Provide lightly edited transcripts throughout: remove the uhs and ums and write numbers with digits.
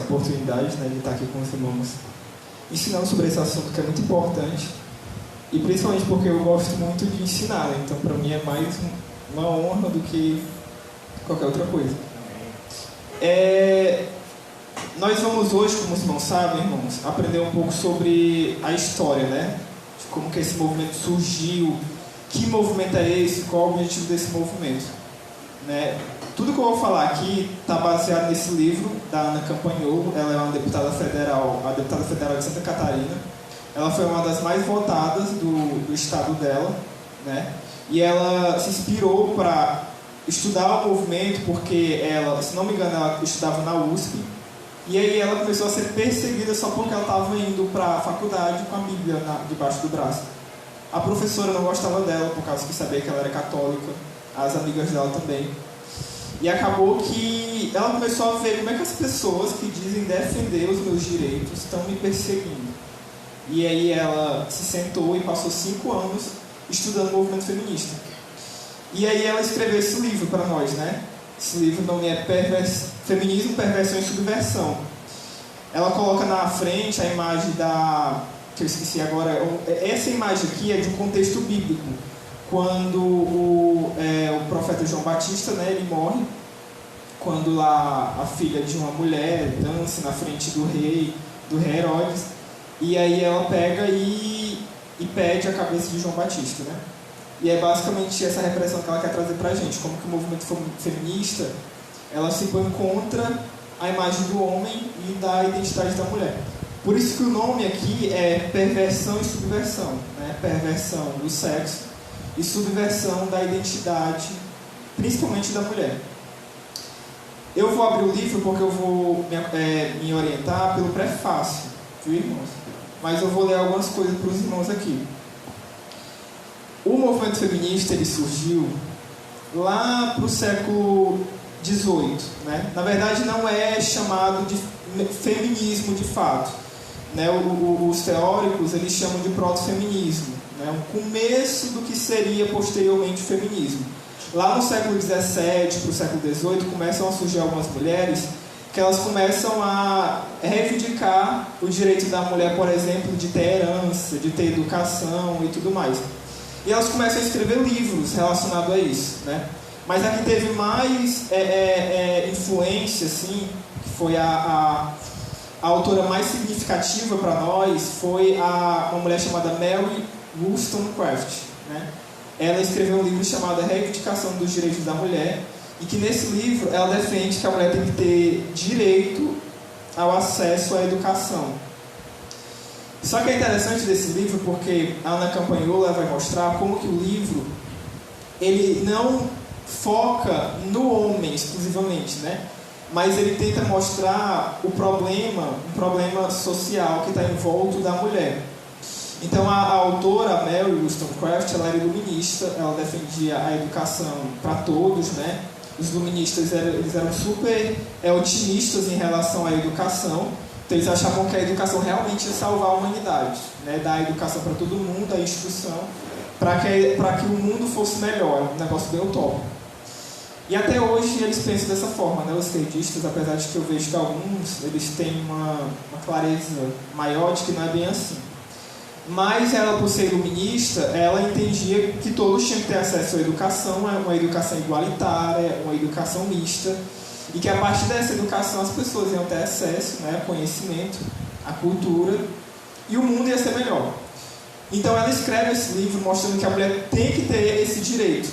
oportunidade, né, de estar aqui com os irmãos ensinando sobre esse assunto que é muito importante, e principalmente porque eu gosto muito de ensinar, né? Então para mim é mais uma honra do que qualquer outra coisa. Nós vamos hoje, como os irmãos sabem, irmãos, aprender um pouco sobre a história, né? De como que esse movimento surgiu, que movimento é esse, qual o objetivo desse movimento, né? Tudo que eu vou falar aqui está baseado nesse livro da Ana Campagnolo. Ela é uma deputada federal, a deputada federal de Santa Catarina. Ela foi uma das mais votadas do estado dela, né? E ela se inspirou para estudar o movimento porque ela, se não me engano, ela estudava na USP. E aí ela começou a ser perseguida só porque ela estava indo para a faculdade com a Bíblia debaixo do braço. A professora não gostava dela por causa que sabia que ela era católica, as amigas dela também. E acabou que ela começou a ver como é que as pessoas que dizem defender os meus direitos estão me perseguindo. E aí ela se sentou e passou 5 anos estudando o movimento feminista. E aí ela escreveu esse livro para nós, né? Esse livro, o nome é Feminismo, Perversão e Subversão. Ela coloca na frente a imagem que eu esqueci agora. Essa imagem aqui é de um contexto bíblico. Quando o profeta João Batista, né, ele morre, quando lá a filha de uma mulher dança na frente do rei Herodes, e aí ela pega e pede a cabeça de João Batista, né? E é basicamente essa repressão que ela quer trazer pra gente, como que o movimento feminista, ela se põe contra a imagem do homem e da identidade da mulher. Por isso que o nome aqui é perversão e subversão, né? Perversão do sexo e subversão da identidade, principalmente da mulher. Eu vou abrir o livro porque eu vou me orientar pelo prefácio, viu, irmãos? Mas eu vou ler algumas coisas para os irmãos aqui. O movimento feminista ele surgiu lá para o século XVIII, né? Na verdade não é chamado de feminismo de fato, né? Os teóricos eles chamam de proto-feminismo, né? O começo do que seria posteriormente o feminismo. Lá no século XVII para o século XVIII começam a surgir algumas mulheres que elas começam a reivindicar o direito da mulher, por exemplo, de ter herança, de ter educação e tudo mais. E elas começam a escrever livros relacionados a isso, né? Mas a que teve mais influência, assim, que foi a autora mais significativa para nós, foi uma mulher chamada Mary Wollstonecraft, né? Ela escreveu um livro chamado Reivindicação dos Direitos da Mulher, e que nesse livro ela defende que a mulher tem que ter direito ao acesso à educação. Só que é interessante desse livro porque a Ana Campagnolo vai mostrar como que o livro ele não foca no homem exclusivamente, né? Mas ele tenta mostrar um problema social que está em volta da mulher. Então a autora Mary Wollstonecraft, ela era iluminista, ela defendia a educação para todos, né? Os iluministas eles eram super otimistas em relação à educação. Então eles achavam que a educação realmente ia salvar a humanidade, né? Dar a educação para todo mundo, a instrução, para que o mundo fosse melhor, um negócio bem utópico. E até hoje eles pensam dessa forma, né? Os esquerdistas, apesar de que eu vejo que alguns eles têm uma clareza maior de que não é bem assim. Mas ela, por ser iluminista, ela entendia que todos tinham que ter acesso à educação, uma educação igualitária, uma educação mista, e que a partir dessa educação as pessoas iam ter acesso, né, ao conhecimento, à cultura, e o mundo ia ser melhor. Então ela escreve esse livro mostrando que a mulher tem que ter esse direito,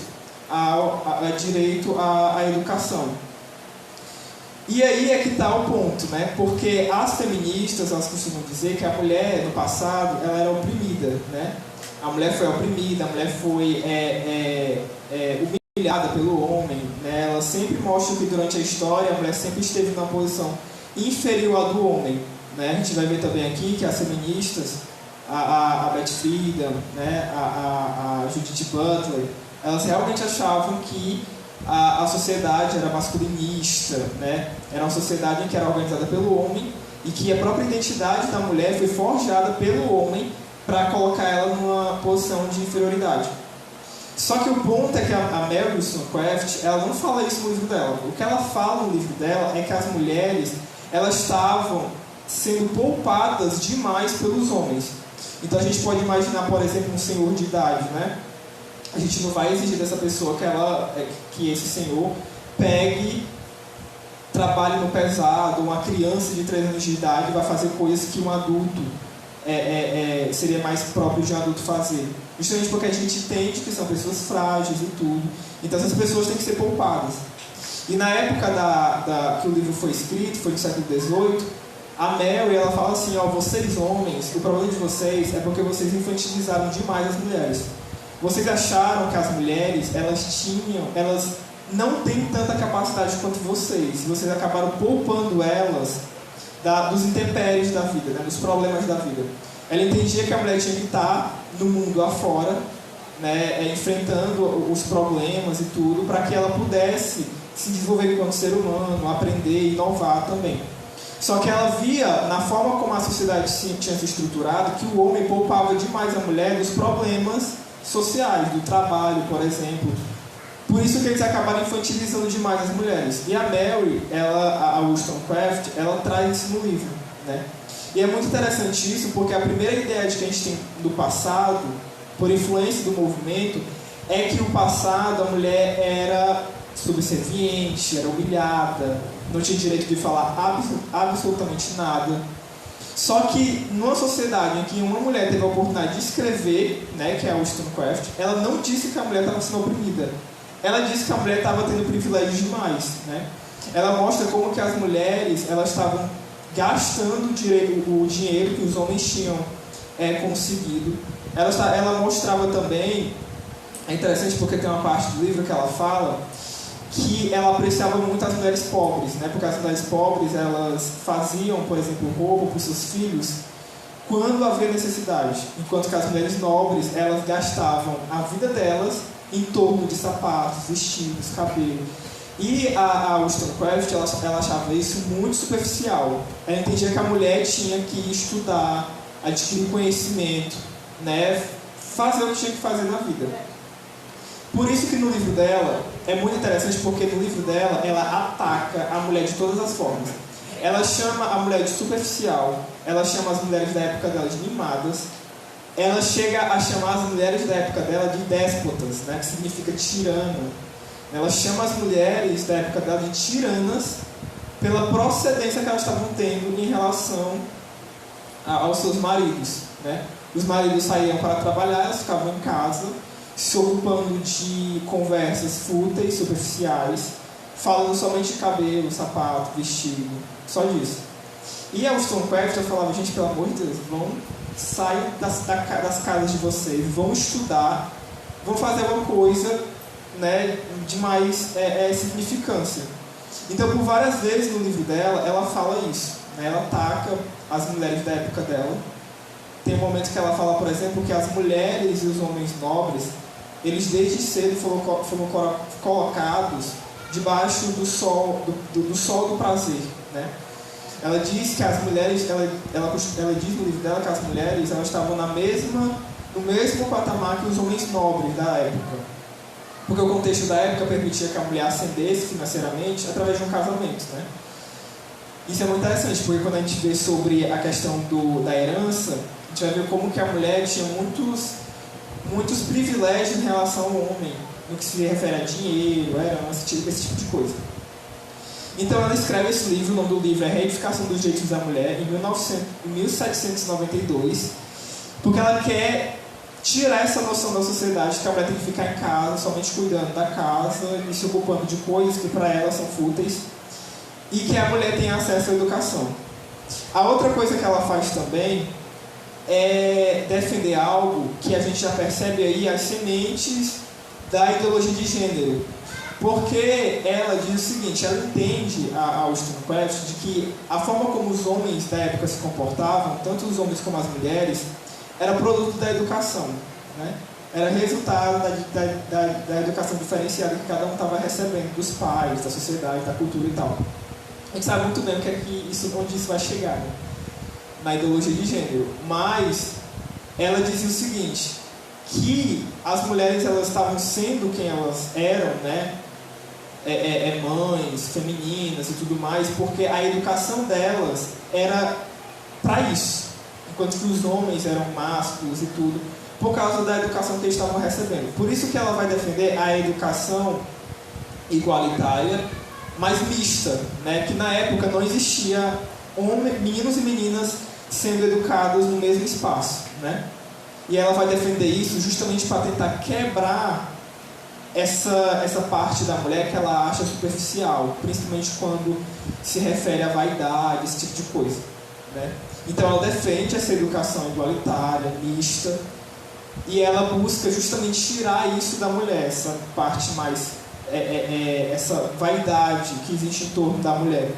direito à educação. E aí é que está o ponto, né? Porque as feministas, elas costumam dizer que a mulher, no passado, ela era oprimida, né? A mulher foi oprimida, a mulher foi humilhada pelo homem, né? Ela sempre mostra que durante a história a mulher sempre esteve numa posição inferior à do homem, né? A gente vai ver também aqui que as feministas, a Beth Friedan, né? a Judith Butler, elas realmente achavam que a sociedade era masculinista, né? Era uma sociedade em que era organizada pelo homem e que a própria identidade da mulher foi forjada pelo homem para colocar ela numa posição de inferioridade. Só que o ponto é que a Mary Wollstonecraft, ela não fala isso no livro dela. O que ela fala no livro dela é que as mulheres, elas estavam sendo poupadas demais pelos homens. Então a gente pode imaginar, por exemplo, um senhor de idade, né? A gente não vai exigir dessa pessoa que esse senhor pegue, trabalhe no pesado. Uma criança de 3 anos de idade vai fazer coisas que um adulto seria mais próprio de um adulto fazer. Justamente porque a gente entende que são pessoas frágeis e tudo. Então essas pessoas têm que ser poupadas. E na época que o livro foi escrito, foi no século XVIII, a Mary, ela fala assim, vocês homens, o problema de vocês é porque vocês infantilizaram demais as mulheres. Vocês acharam que as mulheres, elas não têm tanta capacidade quanto vocês. Vocês acabaram poupando elas dos intempéries da vida, né, dos problemas da vida. Ela entendia que a mulher tinha que estar no mundo afora, né, enfrentando os problemas e tudo, para que ela pudesse se desenvolver enquanto ser humano, aprender e inovar também. Só que ela via, na forma como a sociedade tinha se estruturado, que o homem poupava demais a mulher dos problemas sociais, do trabalho, por exemplo. Por isso que eles acabaram infantilizando demais as mulheres. E a Mary, a Wollstonecraft, ela traz isso no livro, né? E é muito interessante isso, porque a primeira ideia que a gente tem do passado, por influência do movimento, é que no passado a mulher era subserviente, era humilhada, não tinha direito de falar absolutamente nada. Só que numa sociedade em que uma mulher teve a oportunidade de escrever, né, que é a Wollstonecraft, ela não disse que a mulher estava sendo oprimida. Ela disse que a mulher estava tendo privilégios demais, né? Ela mostra como que as mulheres elas estavam gastando o dinheiro que os homens tinham conseguido. Ela mostrava também, é interessante porque tem uma parte do livro que ela fala que ela apreciava muito as mulheres pobres, né? Porque as mulheres pobres elas faziam, por exemplo, roupa para os seus filhos quando havia necessidade, enquanto que as mulheres nobres elas gastavam a vida delas em torno de sapatos, vestidos, cabelo. E a Wollstonecraft ela achava isso muito superficial. Ela entendia que a mulher tinha que estudar, adquirir conhecimento, né? Fazer o que tinha que fazer na vida. Por isso que no livro dela, é muito interessante porque no livro dela, ela ataca a mulher de todas as formas. Ela chama a mulher de superficial, ela chama as mulheres da época dela de mimadas, ela chega a chamar as mulheres da época dela de déspotas, né, que significa tirano. Ela chama as mulheres da época dela de tiranas pela procedência que elas estavam tendo em relação aos seus maridos, né? Os maridos saíam para trabalhar, elas ficavam em casa, se ocupando de conversas fúteis, superficiais, falando somente de cabelo, sapato, vestido, só disso. E a Wollstonecraft falava, gente, pelo amor de Deus, saiam das casas de vocês, vão estudar, vão fazer uma coisa, né, de mais significância. Então, por várias vezes no livro dela, ela fala isso, né, ela ataca as mulheres da época dela. Tem um momento que ela fala, por exemplo, que as mulheres e os homens nobres, eles desde cedo foram colocados debaixo do sol do prazer, né? Ela diz que as mulheres, ela diz no livro dela que as mulheres elas estavam no mesmo patamar que os homens nobres da época, porque o contexto da época permitia que a mulher ascendesse financeiramente através de um casamento, né? Isso é muito interessante, porque quando a gente vê sobre a questão da herança, a gente vai ver como que a mulher tinha muitos privilégios em relação ao homem, no que se refere a dinheiro, herança, esse tipo de coisa. Então ela escreve esse livro, o nome do livro é Reedificação dos Direitos da Mulher, em 1792, porque ela quer tirar essa noção da sociedade que a mulher tem que ficar em casa, somente cuidando da casa e se ocupando de coisas que para ela são fúteis, e que a mulher tenha acesso à educação. A outra coisa que ela faz também é defender algo que a gente já percebe aí, as sementes da ideologia de gênero. Porque ela diz o seguinte, ela entende, a Wollstonecraft, de que a forma como os homens da época se comportavam, tanto os homens como as mulheres, era produto da educação, né? Era resultado da educação diferenciada que cada um estava recebendo dos pais, da sociedade, da cultura e tal. A gente sabe muito bem onde isso vai chegar, né? Na ideologia de gênero. Mas ela dizia o seguinte, que as mulheres elas estavam sendo quem elas eram, né? mães femininas e tudo mais, porque a educação delas era para isso, enquanto que os homens eram másculos e tudo, por causa da educação que eles estavam recebendo. Por isso que ela vai defender a educação igualitária, mas mista, né? Que na época não existia meninos e meninas sendo educados no mesmo espaço, né? E ela vai defender isso justamente para tentar quebrar essa parte da mulher que ela acha superficial, principalmente quando se refere à vaidade, esse tipo de coisa, né? Então ela defende essa educação igualitária, mista, e ela busca justamente tirar isso da mulher, essa parte mais, essa vaidade que existe em torno da mulher.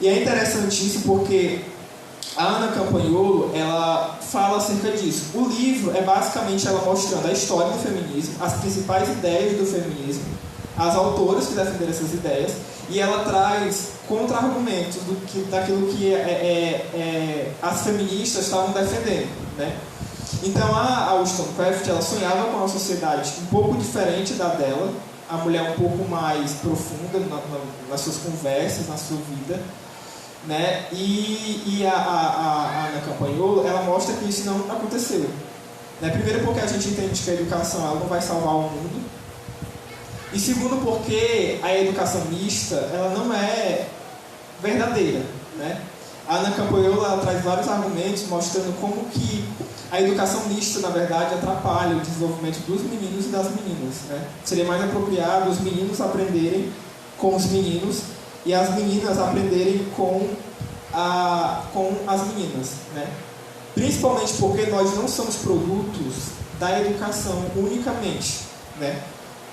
E é interessante isso porque a Ana Campagnolo, ela fala acerca disso. O livro é basicamente ela mostrando a história do feminismo, as principais ideias do feminismo, as autoras que defenderam essas ideias, e ela traz contra-argumentos daquilo que as feministas estavam defendendo, né? Então a Wollstonecraft, ela sonhava com uma sociedade um pouco diferente da dela, a mulher um pouco mais profunda nas suas conversas, na sua vida, né? E a Ana Campagnolo, ela mostra que isso não aconteceu, né? Primeiro porque a gente entende que a educação ela não vai salvar o mundo, e segundo porque a educação mista ela não é verdadeira, né? A Ana Campagnolo, ela traz vários argumentos mostrando como que a educação mista, na verdade, atrapalha o desenvolvimento dos meninos e das meninas, né? Seria mais apropriado os meninos aprenderem com os meninos e as meninas aprenderem com as meninas, né? Principalmente porque nós não somos produtos da educação unicamente, né?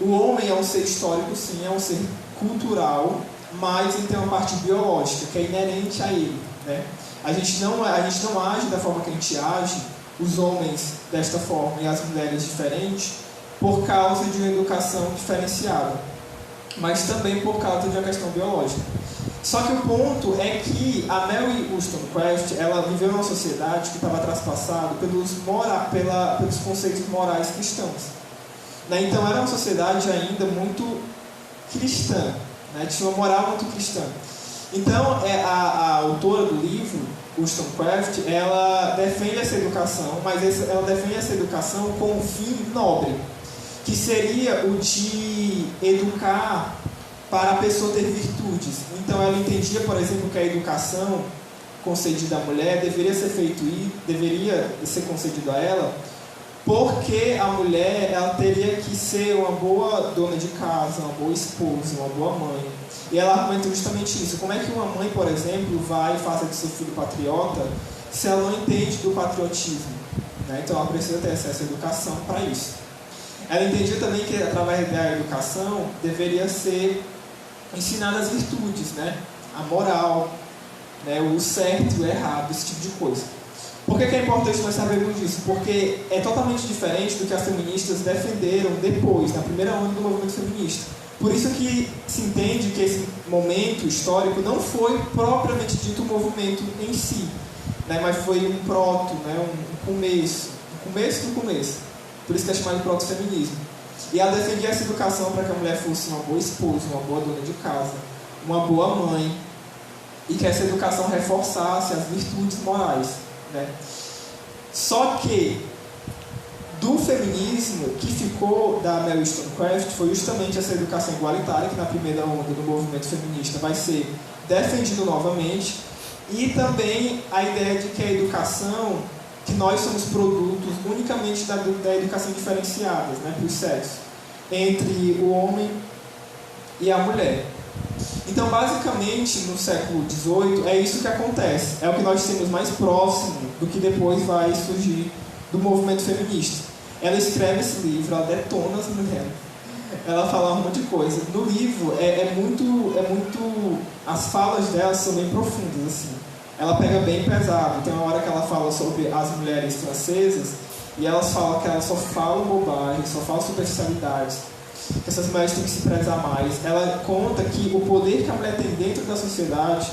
O homem é um ser histórico, sim, é um ser cultural, mas ele tem uma parte biológica que é inerente a ele, né? A gente não age da forma que a gente age, os homens desta forma e as mulheres diferentes, por causa de uma educação diferenciada, mas também por causa de uma questão biológica. Só que o ponto é que a Mary Wollstonecraft, ela viveu numa sociedade que estava traspassada pelos conceitos morais cristãos, né? Então era uma sociedade ainda muito cristã, né? Tinha uma moral muito cristã. Então a autora do livro, Wollstonecraft, ela defende essa educação, mas ela defende essa educação com um fim nobre, que seria o de educar para a pessoa ter virtudes. Então ela entendia, por exemplo, que a educação concedida à mulher deveria ser concedida a ela, porque a mulher ela teria que ser uma boa dona de casa, uma boa esposa, uma boa mãe. E ela argumenta justamente isso. Como é que uma mãe, por exemplo, vai fazer do seu filho patriota se ela não entende do patriotismo, né? Então ela precisa ter acesso à educação para isso. Ela entendia também que através da educação deveria ser ensinadas as virtudes, né? A moral, né? O certo e o errado, esse tipo de coisa. Por que é importante nós sabermos disso? Porque é totalmente diferente do que as feministas defenderam depois, na primeira onda do movimento feminista. Por isso que se entende que esse momento histórico não foi propriamente dito um movimento em si, né? Mas foi um proto, né? um começo do começo. Por isso que é chamado de proto-feminismo. E ela defendia essa educação para que a mulher fosse uma boa esposa, uma boa dona de casa, uma boa mãe, e que essa educação reforçasse as virtudes morais, né? Só que do feminismo que ficou da Mary Wollstonecraft foi justamente essa educação igualitária, que na primeira onda do movimento feminista vai ser defendido novamente, e também a ideia de que a educação, que nós somos produtos unicamente da educação diferenciada, né, para os sexos, entre o homem e a mulher. Então, basicamente, no século XVIII, é isso que acontece. É o que nós temos mais próximo do que depois vai surgir do movimento feminista. Ela escreve esse livro, ela detona as mulheres, ela fala um monte de coisa. No livro, as falas dela são bem profundas, assim. Ela pega bem pesado. Tem uma hora que ela fala sobre as mulheres francesas, e elas falam que elas só falam bobagem, só falam superficialidades, que essas mulheres têm que se prezar mais. Ela conta que o poder que a mulher tem dentro da sociedade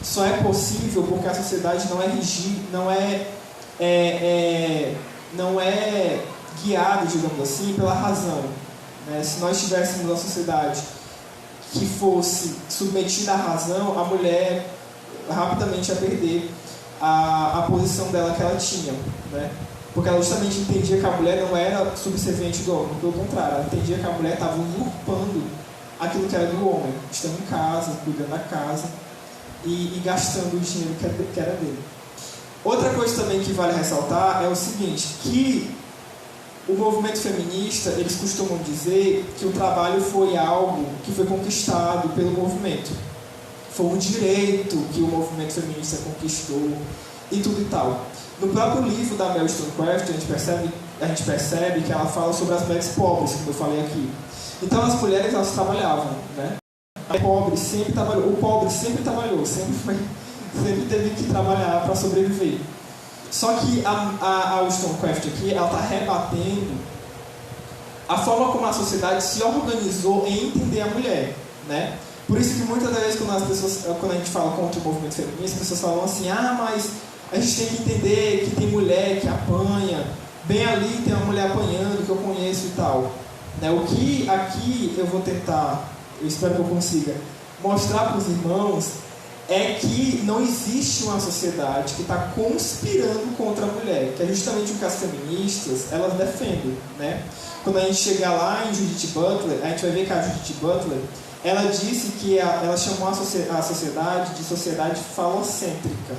só é possível porque a sociedade não é rígida, não é guiada, digamos assim, pela razão, né? Se nós tivéssemos uma sociedade que fosse submetida à razão, a mulher rapidamente ia perder a posição dela que ela tinha, né? Porque ela justamente entendia que a mulher não era subserviente do homem, pelo contrário, ela entendia que a mulher estava usurpando aquilo que era do homem, estando em casa, cuidando da casa e gastando o dinheiro que era dele. Outra coisa também que vale ressaltar é o seguinte, que o movimento feminista, eles costumam dizer que o trabalho foi algo que foi conquistado pelo movimento. Foi um direito que o movimento feminista conquistou e tudo e tal. No próprio livro da Mary Wollstonecraft, a gente percebe que ela fala sobre as mulheres pobres, como eu falei aqui. Então as mulheres, elas trabalhavam, né? O pobre sempre trabalhou, sempre teve que trabalhar para sobreviver. Só que a Wollstonecraft aqui, ela está rebatendo a forma como a sociedade se organizou em entender a mulher, né? Por isso que muitas das vezes quando a gente fala contra o movimento feminista, as pessoas falam assim, mas a gente tem que entender que tem mulher que apanha, bem ali tem uma mulher apanhando que eu conheço e tal. Né? O que aqui eu vou tentar, eu espero que eu consiga, mostrar para os irmãos é que não existe uma sociedade que está conspirando contra a mulher, que é justamente o que as feministas, elas defendem, né? Quando a gente chegar lá em Judith Butler, a gente vai ver que a Judith Butler, ela disse que ela chamou a sociedade de sociedade falocêntrica,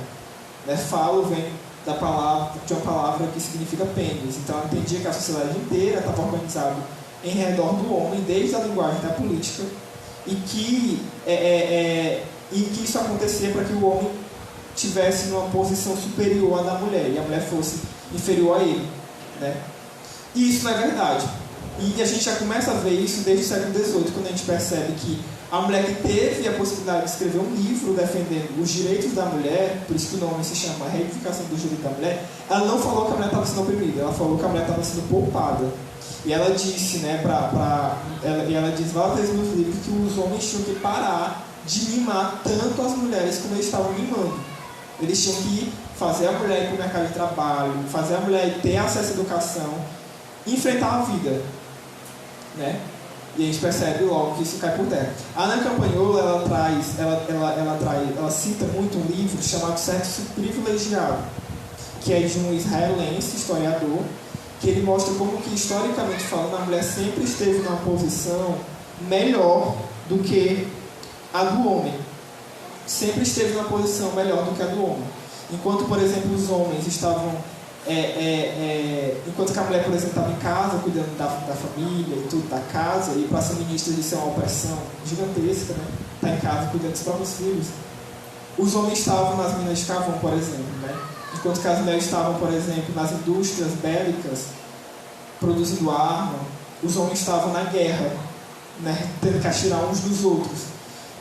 né? Falo vem de uma palavra que significa pênis, então ela entendia que a sociedade inteira estava organizada em redor do homem, desde a linguagem da política, e que isso acontecia para que o homem tivesse uma posição superior à da mulher e a mulher fosse inferior a ele, né? E isso não é verdade. E a gente já começa a ver isso desde o século XVIII, quando a gente percebe que a mulher que teve a possibilidade de escrever um livro defendendo os direitos da mulher, por isso que o nome se chama Reivindicação dos Direitos da Mulher, ela não falou que a mulher estava sendo oprimida, ela falou que a mulher estava sendo poupada. E ela disse, né, ela diz várias vezes no livro que os homens tinham que parar de mimar tanto as mulheres como eles estavam mimando. Eles tinham que fazer a mulher ir para o mercado de trabalho, fazer a mulher ter acesso à educação, enfrentar a vida, né? E a gente percebe logo que isso cai por terra. A Ana Campagnolo, ela cita muito um livro chamado Sexo Privilegiado, que é de um israelense historiador, que ele mostra como que, historicamente falando, a mulher sempre esteve numa posição melhor do que a do homem. Sempre esteve numa posição melhor do que a do homem. Enquanto, por exemplo, os homens estavam... enquanto que a mulher, por exemplo, estava em casa, cuidando da família e tudo, da casa, e para as feministas isso é uma opressão gigantesca, né? Estar em casa cuidando dos próprios filhos. Os homens estavam nas minas de carvão, por exemplo, né? Enquanto que as mulheres estavam, por exemplo, nas indústrias bélicas, produzindo arma, os homens estavam na guerra, né? Tendo que atirar uns dos outros.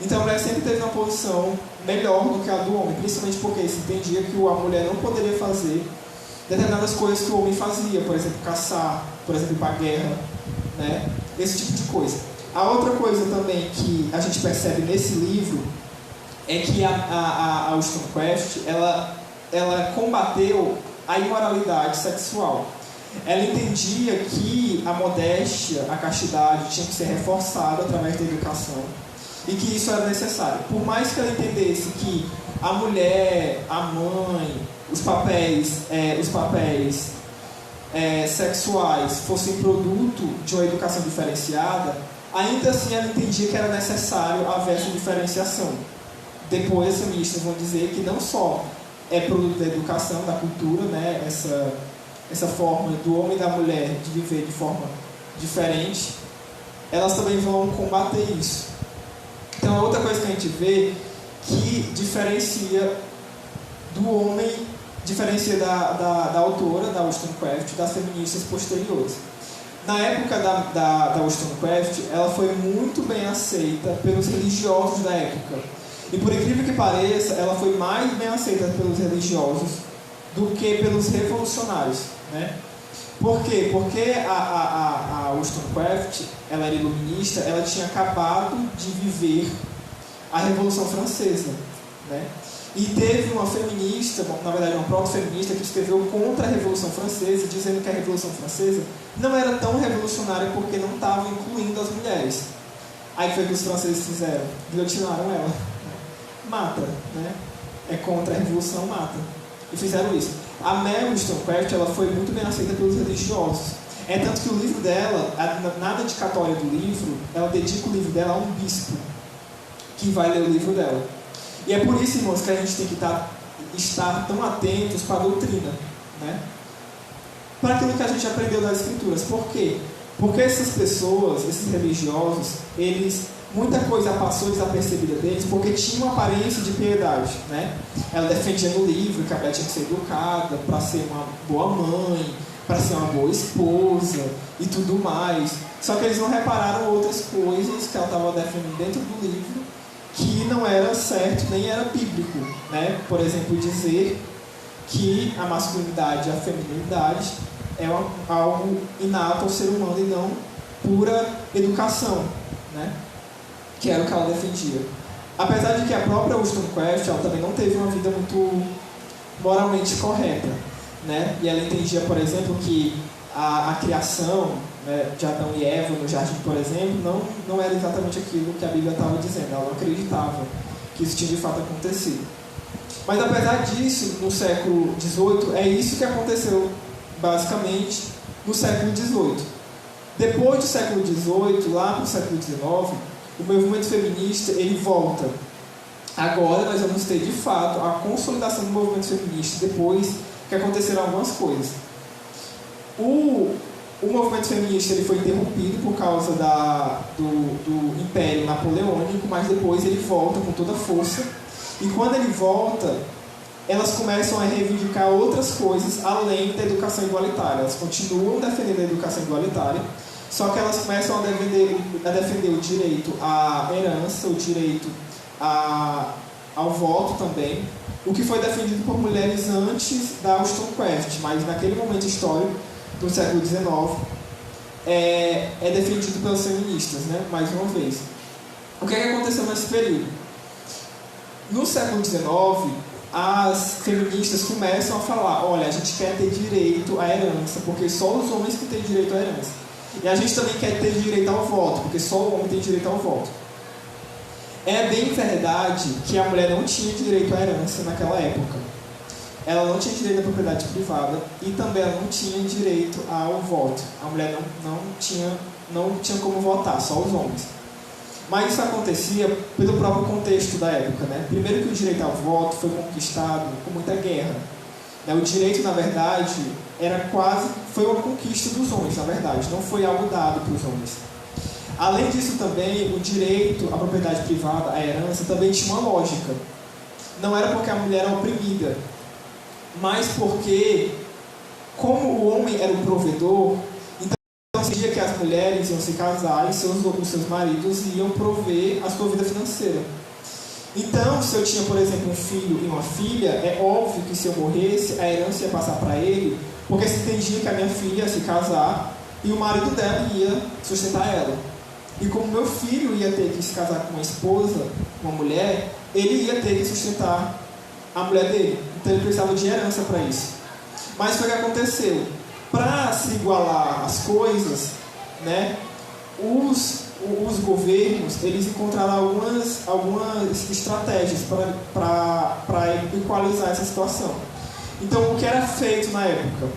Então a mulher sempre teve uma posição melhor do que a do homem, principalmente porque se entendia que a mulher não poderia fazer determinadas coisas que o homem fazia, por exemplo, caçar, por exemplo, ir para a guerra, né? Esse tipo de coisa. A outra coisa também que a gente percebe nesse livro é que a Wollstonecraft, ela combateu a imoralidade sexual. Ela entendia que a modéstia, a castidade tinha que ser reforçada através da educação e que isso era necessário. Por mais que ela entendesse que a mulher, a mãe, os papéis sexuais fossem produto de uma educação diferenciada, ainda assim ela entendia que era necessário haver essa diferenciação. Depois as feministas vão dizer que não só é produto da educação, da cultura, né, essa forma do homem e da mulher de viver de forma diferente, elas também vão combater isso. Então, outra coisa que a gente vê que diferencia do homem, diferencia da autora, da Wollstonecraft, das feministas posteriores. Na época da Wollstonecraft, ela foi muito bem aceita pelos religiosos da época. E por incrível que pareça, ela foi mais bem aceita pelos religiosos do que pelos revolucionários, né? Por quê? Porque a Wollstonecraft, ela era iluminista, ela tinha acabado de viver a Revolução Francesa, né? E teve uma feminista, na verdade uma proto-feminista, que escreveu contra a Revolução Francesa, dizendo que a Revolução Francesa não era tão revolucionária porque não estava incluindo as mulheres. Aí foi que os franceses fizeram? Guilhotinaram ela. Mata, né? É contra a revolução, mata. E fizeram isso. A Mary Wollstonecraft, ela foi muito bem aceita pelos religiosos. É tanto que o livro dela, na dedicatória do livro, ela dedica o livro dela a um bispo que vai ler o livro dela. E é por isso, irmãos, que a gente tem que estar tão atentos para a doutrina, né? Para aquilo que a gente aprendeu das Escrituras. Por quê? Porque essas pessoas, esses religiosos, muita coisa passou desapercebida deles porque tinha uma aparência de piedade, né? Ela defendia no livro que a mulher tinha que ser educada para ser uma boa mãe, para ser uma boa esposa e tudo mais. Só que eles não repararam outras coisas que ela estava defendendo dentro do livro que não era certo nem era bíblico, né? Por exemplo, dizer que a masculinidade e a feminilidade é algo inato ao ser humano e não pura educação, né? Que era o que ela defendia. Apesar de que a própria Wollstonecraft, ela também não teve uma vida muito moralmente correta, né? E ela entendia, por exemplo, que a criação, né, de Adão e Eva no jardim, por exemplo, não era exatamente aquilo que a Bíblia estava dizendo. Ela não acreditava que isso tinha de fato acontecido. Mas apesar disso, no século XVIII, é isso que aconteceu basicamente no século XVIII. Depois do século XVIII, lá para o século XIX, o movimento feminista ele volta. Agora nós vamos ter de fato a consolidação do movimento feminista depois que aconteceram algumas coisas. O movimento feminista ele foi interrompido por causa do Império Napoleônico, mas depois ele volta com toda a força. E quando ele volta, elas começam a reivindicar outras coisas além da educação igualitária. Elas continuam defendendo a educação igualitária, só que elas começam a defender o direito à herança, o direito ao voto também, o que foi defendido por mulheres antes da Wollstonecraft, mas naquele momento histórico do século XIX é defendido pelas feministas, né? Mais uma vez. O que é que aconteceu nesse período? No século XIX, as feministas começam a falar: olha, a gente quer ter direito à herança, porque só os homens que têm direito à herança. E a gente também quer ter direito ao voto, porque só o homem tem direito ao voto. É bem verdade que a mulher não tinha direito à herança naquela época. Ela não tinha direito à propriedade privada e também ela não tinha direito ao voto. A mulher não tinha como votar, só os homens. Mas isso acontecia pelo próprio contexto da época, né? Primeiro que o direito ao voto foi conquistado com muita guerra. O direito, na verdade, foi uma conquista dos homens, na verdade, não foi algo dado para os homens. Além disso também, o direito à propriedade privada, à herança, também tinha uma lógica. Não era porque a mulher era oprimida, mas porque, como o homem era o provedor, então se dizia que as mulheres iam se casar e os seus maridos iam prover a sua vida financeira. Então, se eu tinha, por exemplo, um filho e uma filha, é óbvio que se eu morresse, a herança ia passar para ele, porque se entendia que a minha filha ia se casar e o marido dela ia sustentar ela. E como meu filho ia ter que se casar com uma esposa, uma mulher, ele ia ter que sustentar a mulher dele. Então ele precisava de herança para isso. Mas foi o que aconteceu. Para se igualar as coisas, né, os governos eles encontraram algumas estratégias para equalizar essa situação. Então, o que era feito na época?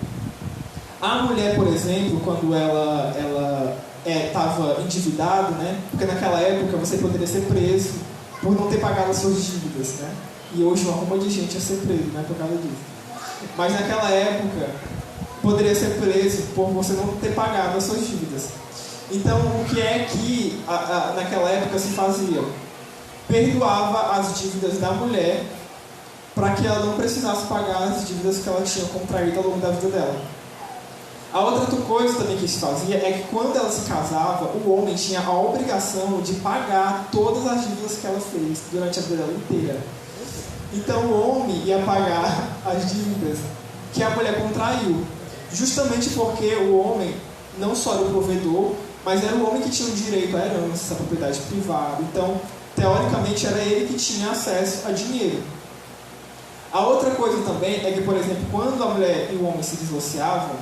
A mulher, por exemplo, quando ela estava endividada, né? Porque naquela época você poderia ser preso por não ter pagado as suas dívidas, né? E hoje uma ruma de gente ia ser preso, né, por causa disso. Mas naquela época poderia ser preso por você não ter pagado as suas dívidas. Então, o que é que naquela época se fazia? Perdoava as dívidas da mulher para que ela não precisasse pagar as dívidas que ela tinha contraído ao longo da vida dela. A outra coisa também que se fazia é que quando ela se casava, o homem tinha a obrigação de pagar todas as dívidas que ela fez durante a vida dela inteira. Então o homem ia pagar as dívidas que a mulher contraiu, justamente porque o homem não só era o provedor, mas era o homem que tinha o direito à herança, à propriedade privada. Então, teoricamente, era ele que tinha acesso a dinheiro. A outra coisa também é que, por exemplo, quando a mulher e o homem se divorciavam,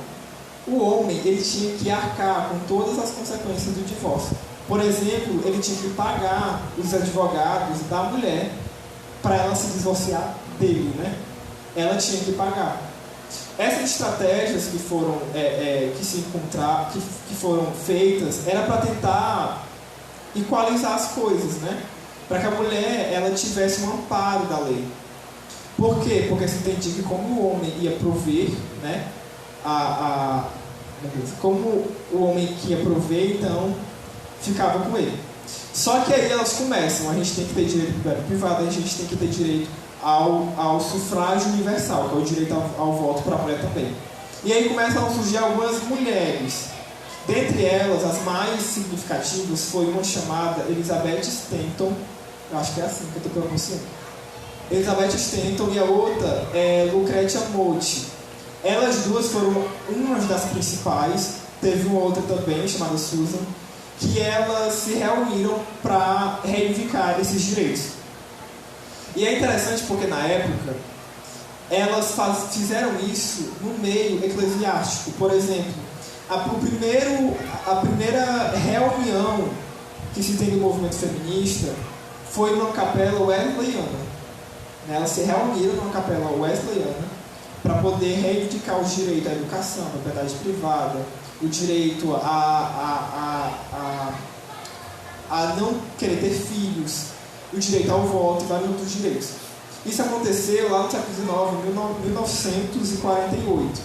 o homem ele tinha que arcar com todas as consequências do divórcio. Por exemplo, ele tinha que pagar os advogados da mulher para ela se divorciar dele, né? Ela tinha que pagar. Essas estratégias que foram que foram feitas era para tentar equalizar as coisas, né? Para que a mulher ela tivesse um amparo da lei. Por quê? Porque se entendia que como o homem ia prover, né? Como o homem que ia prover, então ficava com ele. Só que aí elas começam, a gente tem que ter direito ao privado, a gente tem que ter direito ao sufrágio universal, que é o direito ao voto para a mulher também. E aí começam a surgir algumas mulheres. Dentre elas, as mais significativas foi uma chamada Elizabeth Stanton, eu acho que é assim que eu estou pronunciando. Elizabeth Stanton e a outra é Lucretia Mott. Elas duas foram umas das principais, teve uma outra também, chamada Susan, que elas se reuniram para reivindicar esses direitos. E é interessante porque na época elas fizeram isso no meio eclesiástico. Por exemplo, a primeira reunião que se tem do movimento feminista foi numa capela wesleyana. Elas se reuniram numa capela wesleyana para poder reivindicar os direitos à educação, à propriedade privada, o direito a não querer ter filhos, o direito ao voto e vários outros direitos. Isso aconteceu lá no século XIX, em 1948.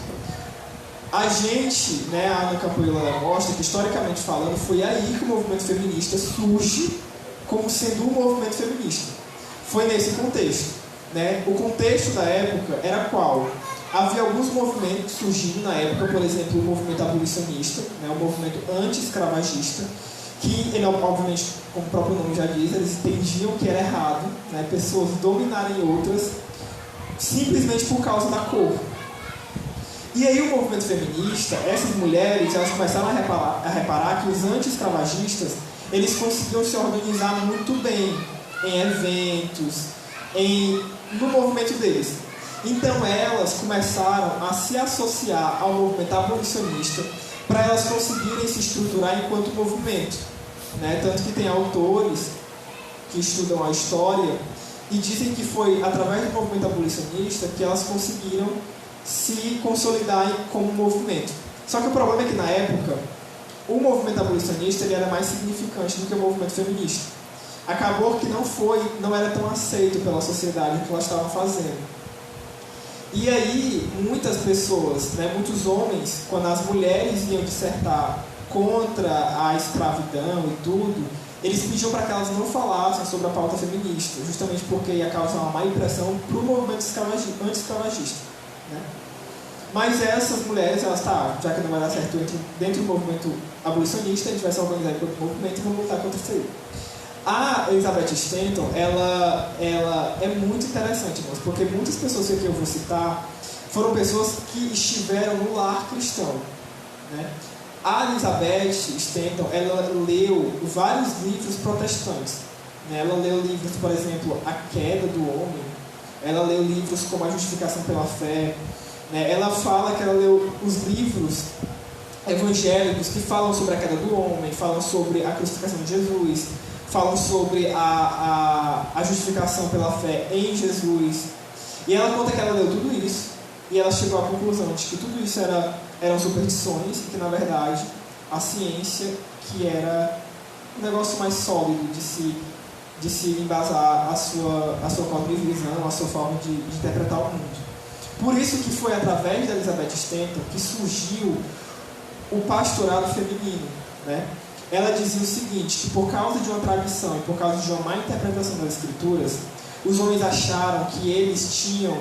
A gente, a Ana Capoeira mostra que, historicamente falando, foi aí que o movimento feminista surge como sendo um movimento feminista. Foi nesse contexto. O contexto da época era qual? Havia alguns movimentos surgindo na época, por exemplo, o movimento abolicionista, o movimento anti-escravagista, que, ele, obviamente, como o próprio nome já diz, eles entendiam que era errado, pessoas dominarem outras simplesmente por causa da cor. E aí o movimento feminista, essas mulheres, elas começaram a reparar que os anti-escravagistas, eles conseguiam se organizar muito bem em eventos, no movimento deles. Então elas começaram a se associar ao movimento abolicionista para elas conseguirem se estruturar enquanto movimento. Tanto que tem autores que estudam a história e dizem que foi através do movimento abolicionista que elas conseguiram se consolidar como movimento. Só que o problema é que na época o movimento abolicionista ele era mais significante do que o movimento feminista. Acabou que não era tão aceito pela sociedade o que elas estavam fazendo. E aí, muitas pessoas, muitos homens, quando as mulheres iam dissertar contra a escravidão e tudo, eles pediam para que elas não falassem sobre a pauta feminista, justamente porque ia causar uma má impressão para o movimento anti-escravagista. Mas essas mulheres, elas, já que não vai dar certo dentro do movimento abolicionista, a gente vai se organizar contra o movimento e vamos lutar contra isso aí. A Elizabeth Stanton, ela é muito interessante, irmãos, porque muitas pessoas que eu vou citar foram pessoas que estiveram no lar cristão. A Elizabeth Stanton, ela leu vários livros protestantes. Ela leu livros, por exemplo, A Queda do Homem. Ela leu livros como A Justificação pela Fé. Ela fala que ela leu os livros evangélicos que falam sobre a queda do homem, falam sobre a crucificação de Jesus, falam sobre a justificação pela fé em Jesus. E ela conta que ela leu tudo isso e ela chegou à conclusão de que tudo isso eram superstições e que, na verdade, a ciência que era um negócio mais sólido de se embasar a sua cosmovisão, a sua forma de interpretar o mundo. Por isso que foi através da Elizabeth Stanton que surgiu o pastorado feminino. Ela dizia o seguinte, que por causa de uma tradição e por causa de uma má interpretação das escrituras, os homens acharam que eles tinham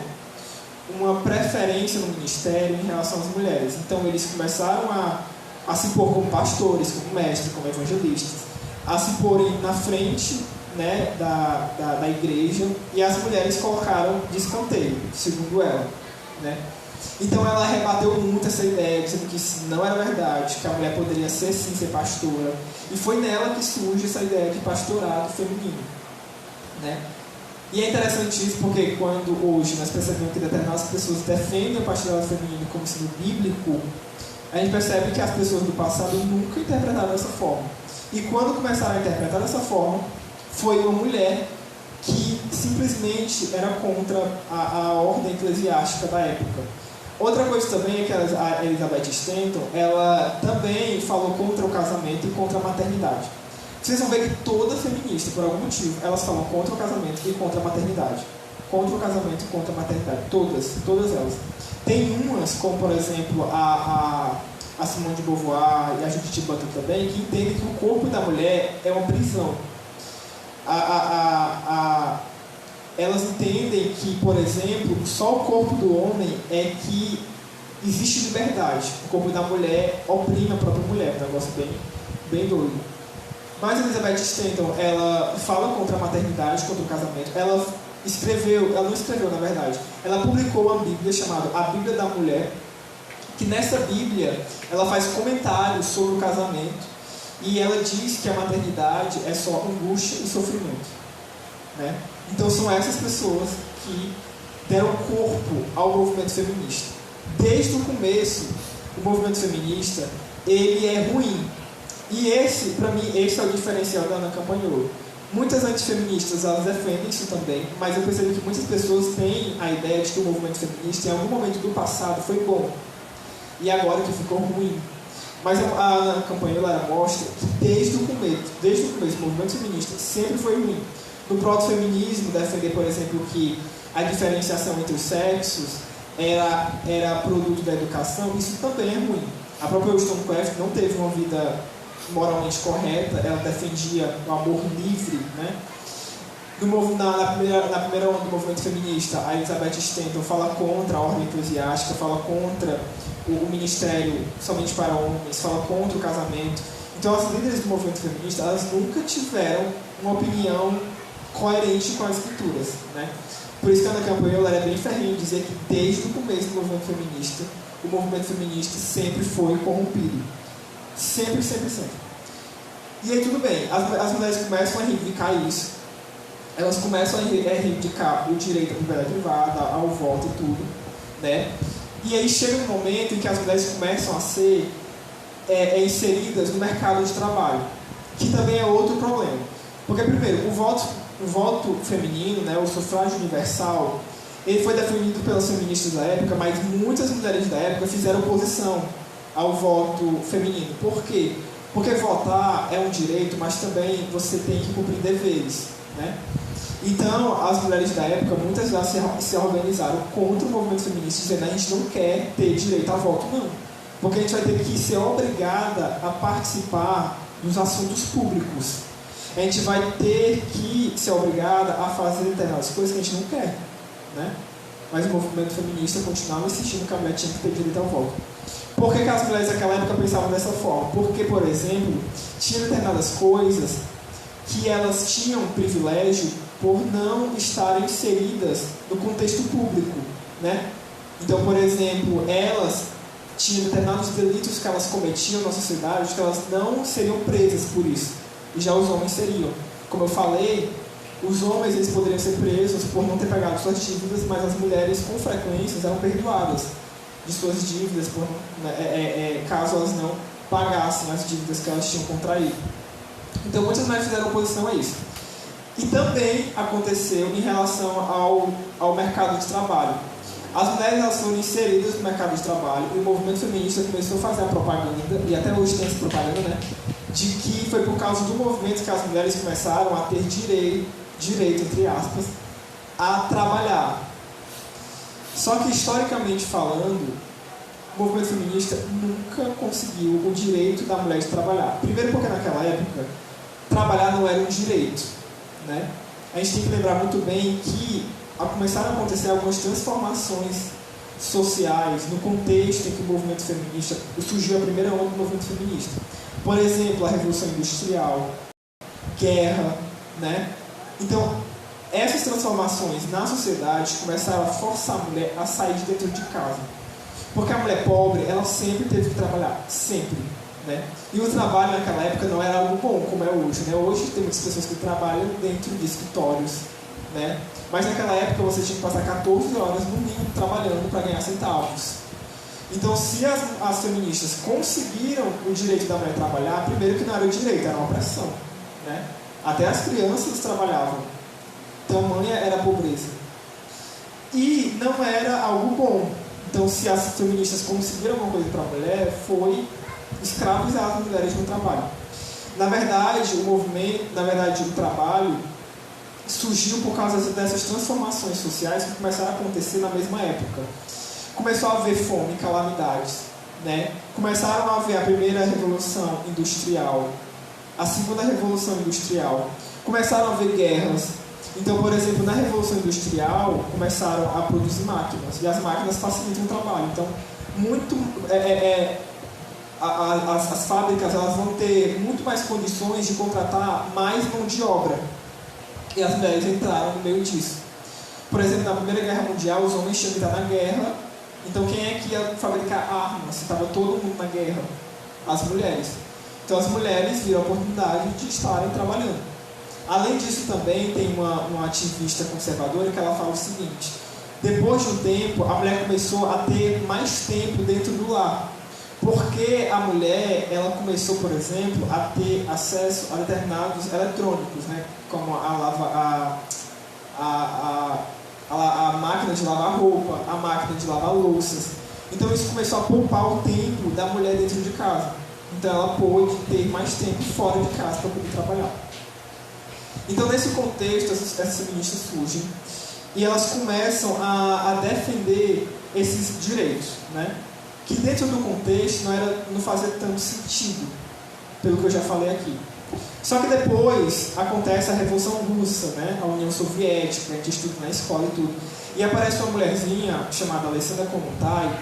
uma preferência no ministério em relação às mulheres. Então eles começaram a se pôr como pastores, como mestres, como evangelistas, a se porem na frente da igreja, e as mulheres colocaram de escanteio, segundo ela. Então ela rebateu muito essa ideia, dizendo que isso não era verdade, que a mulher poderia ser pastora. E foi nela que surge essa ideia de pastorado feminino. E é interessante isso porque quando hoje nós percebemos que determinadas pessoas defendem o pastorado feminino como sendo bíblico, a gente percebe que as pessoas do passado nunca interpretaram dessa forma. E quando começaram a interpretar dessa forma, foi uma mulher que simplesmente era contra a ordem eclesiástica da época. Outra coisa também é que a Elizabeth Stanton, ela também falou contra o casamento e contra a maternidade. Vocês vão ver que toda feminista, por algum motivo, elas falam contra o casamento e contra a maternidade. Contra o casamento e contra a maternidade. Todas elas. Tem umas, como por exemplo a Simone de Beauvoir e a Judith Butler também, que entendem que o corpo da mulher é uma prisão. Elas entendem que, por exemplo, só o corpo do homem é que existe liberdade. O corpo da mulher oprime a própria mulher, um negócio bem doido. Mas a Elizabeth Stanton, ela fala contra a maternidade, contra o casamento. Ela não escreveu, na verdade. Ela publicou uma Bíblia chamada A Bíblia da Mulher, que nessa Bíblia ela faz comentários sobre o casamento e ela diz que a maternidade é só angústia e sofrimento, né? Então são essas pessoas que deram corpo ao movimento feminista. Desde o começo, o movimento feminista, ele é ruim. E para mim, esse é o diferencial da Ana Campagnolo. Muitas antifeministas, elas defendem isso também, mas eu percebo que muitas pessoas têm a ideia de que o movimento feminista, em algum momento do passado, foi bom. E agora que ficou ruim. Mas a Ana Campagnolo mostra que desde o começo, o movimento feminista sempre foi ruim. No proto-feminismo, defender, por exemplo, que a diferenciação entre os sexos era produto da educação, isso também é ruim. A própria Wollstonecraft não teve uma vida moralmente correta, ela defendia o amor livre, né? Na primeira onda do movimento feminista, a Elizabeth Stanton fala contra a ordem eclesiástica, fala contra o ministério somente para homens, fala contra o casamento. Então as líderes do movimento feminista, elas nunca tiveram uma opinião coerente com as escrituras, né? Por isso que a Ana Campagnolo é bem ferrenha em dizer que desde o começo do movimento feminista, o movimento feminista sempre foi corrompido. Sempre. E aí tudo bem, as mulheres começam a reivindicar isso, elas começam a reivindicar o direito à propriedade privada, ao voto e tudo, né? E aí chega um momento em que as mulheres começam a ser inseridas no mercado de trabalho, que também é outro problema. Porque, primeiro, o voto feminino, né, o sufrágio universal, ele foi defendido pelas feministas da época, mas muitas mulheres da época fizeram oposição ao voto feminino. Por quê? Porque votar é um direito, mas também você tem que cumprir deveres, né? Então, as mulheres da época, muitas delas se organizaram contra o movimento feminista, dizendo: a gente não quer ter direito a voto, não. Porque a gente vai ter que ser obrigada a participar dos assuntos públicos. A gente vai ter que ser obrigada a fazer determinadas coisas que a gente não quer, né? Mas o movimento feminista continuava insistindo que a mulher tinha que ter direito ao voto. Por que as mulheres daquela época pensavam dessa forma? Porque, por exemplo, tinha determinadas coisas que elas tinham privilégio por não estarem inseridas no contexto público, né? Então, por exemplo, elas tinham determinados delitos que elas cometiam na sociedade que elas não seriam presas por isso. E já os homens seriam. Como eu falei, os homens eles poderiam ser presos por não ter pagado suas dívidas, mas as mulheres com frequência eram perdoadas de suas dívidas caso elas não pagassem as dívidas que elas tinham contraído. Então muitas mulheres fizeram oposição a isso. E também aconteceu em relação ao mercado de trabalho. As mulheres elas foram inseridas no mercado de trabalho e o movimento feminista começou a fazer a propaganda, e até hoje tem essa propaganda, né? De que foi por causa do movimento que as mulheres começaram a ter direito, entre aspas, a trabalhar. Só que, historicamente falando, o movimento feminista nunca conseguiu o direito da mulher de trabalhar. Primeiro porque naquela época, trabalhar não era um direito, né? A gente tem que lembrar muito bem que começaram a acontecer algumas transformações sociais no contexto em que o movimento feminista surgiu, a primeira onda do movimento feminista. Por exemplo, a Revolução Industrial, guerra, né? Então, essas transformações na sociedade começaram a forçar a mulher a sair de dentro de casa. Porque a mulher pobre, ela sempre teve que trabalhar, sempre, né? E o trabalho naquela época não era algo bom, como é hoje, né? Hoje tem muitas pessoas que trabalham dentro de escritórios, né? Mas naquela época você tinha que passar 14 horas no mínimo trabalhando para ganhar centavos. Então, se as feministas conseguiram o direito da mulher trabalhar, primeiro que não era o direito, era uma opressão, né? Até as crianças trabalhavam. Tamanha era a pobreza. E não era algo bom. Então, se as feministas conseguiram alguma coisa para a mulher, foi escravizar as mulheres no trabalho. Na verdade, o trabalho surgiu por causa dessas transformações sociais que começaram a acontecer na mesma época. Começou a haver fome, calamidades, né? Começaram a haver a primeira revolução industrial, a segunda revolução industrial, começaram a haver guerras. Então, por exemplo, na revolução industrial começaram a produzir máquinas, e as máquinas facilitam o trabalho. Então, as fábricas elas vão ter muito mais condições de contratar mais mão de obra, e as mulheres entraram no meio disso. Por exemplo, na Primeira Guerra Mundial, os homens tinham que estar na guerra. Então, quem é que ia fabricar armas se estava todo mundo na guerra? As mulheres. Então, as mulheres viram a oportunidade de estarem trabalhando. Além disso, também tem uma ativista conservadora que ela fala o seguinte: depois de um tempo, a mulher começou a ter mais tempo dentro do lar. Porque a mulher, ela começou, por exemplo, a ter acesso a determinados eletrônicos, né? Como a máquina de lavar roupa, a máquina de lavar louças. Então isso começou a poupar o tempo da mulher dentro de casa. Então ela pôde ter mais tempo fora de casa para poder trabalhar. Então nesse contexto essas feministas surgem e elas começam a defender esses direitos, né? Que dentro do contexto não fazia tanto sentido, pelo que eu já falei aqui. Só que depois acontece a Revolução Russa, né? A União Soviética, a gente estuda na escola e tudo. E aparece uma mulherzinha chamada Alexandra Kollontai,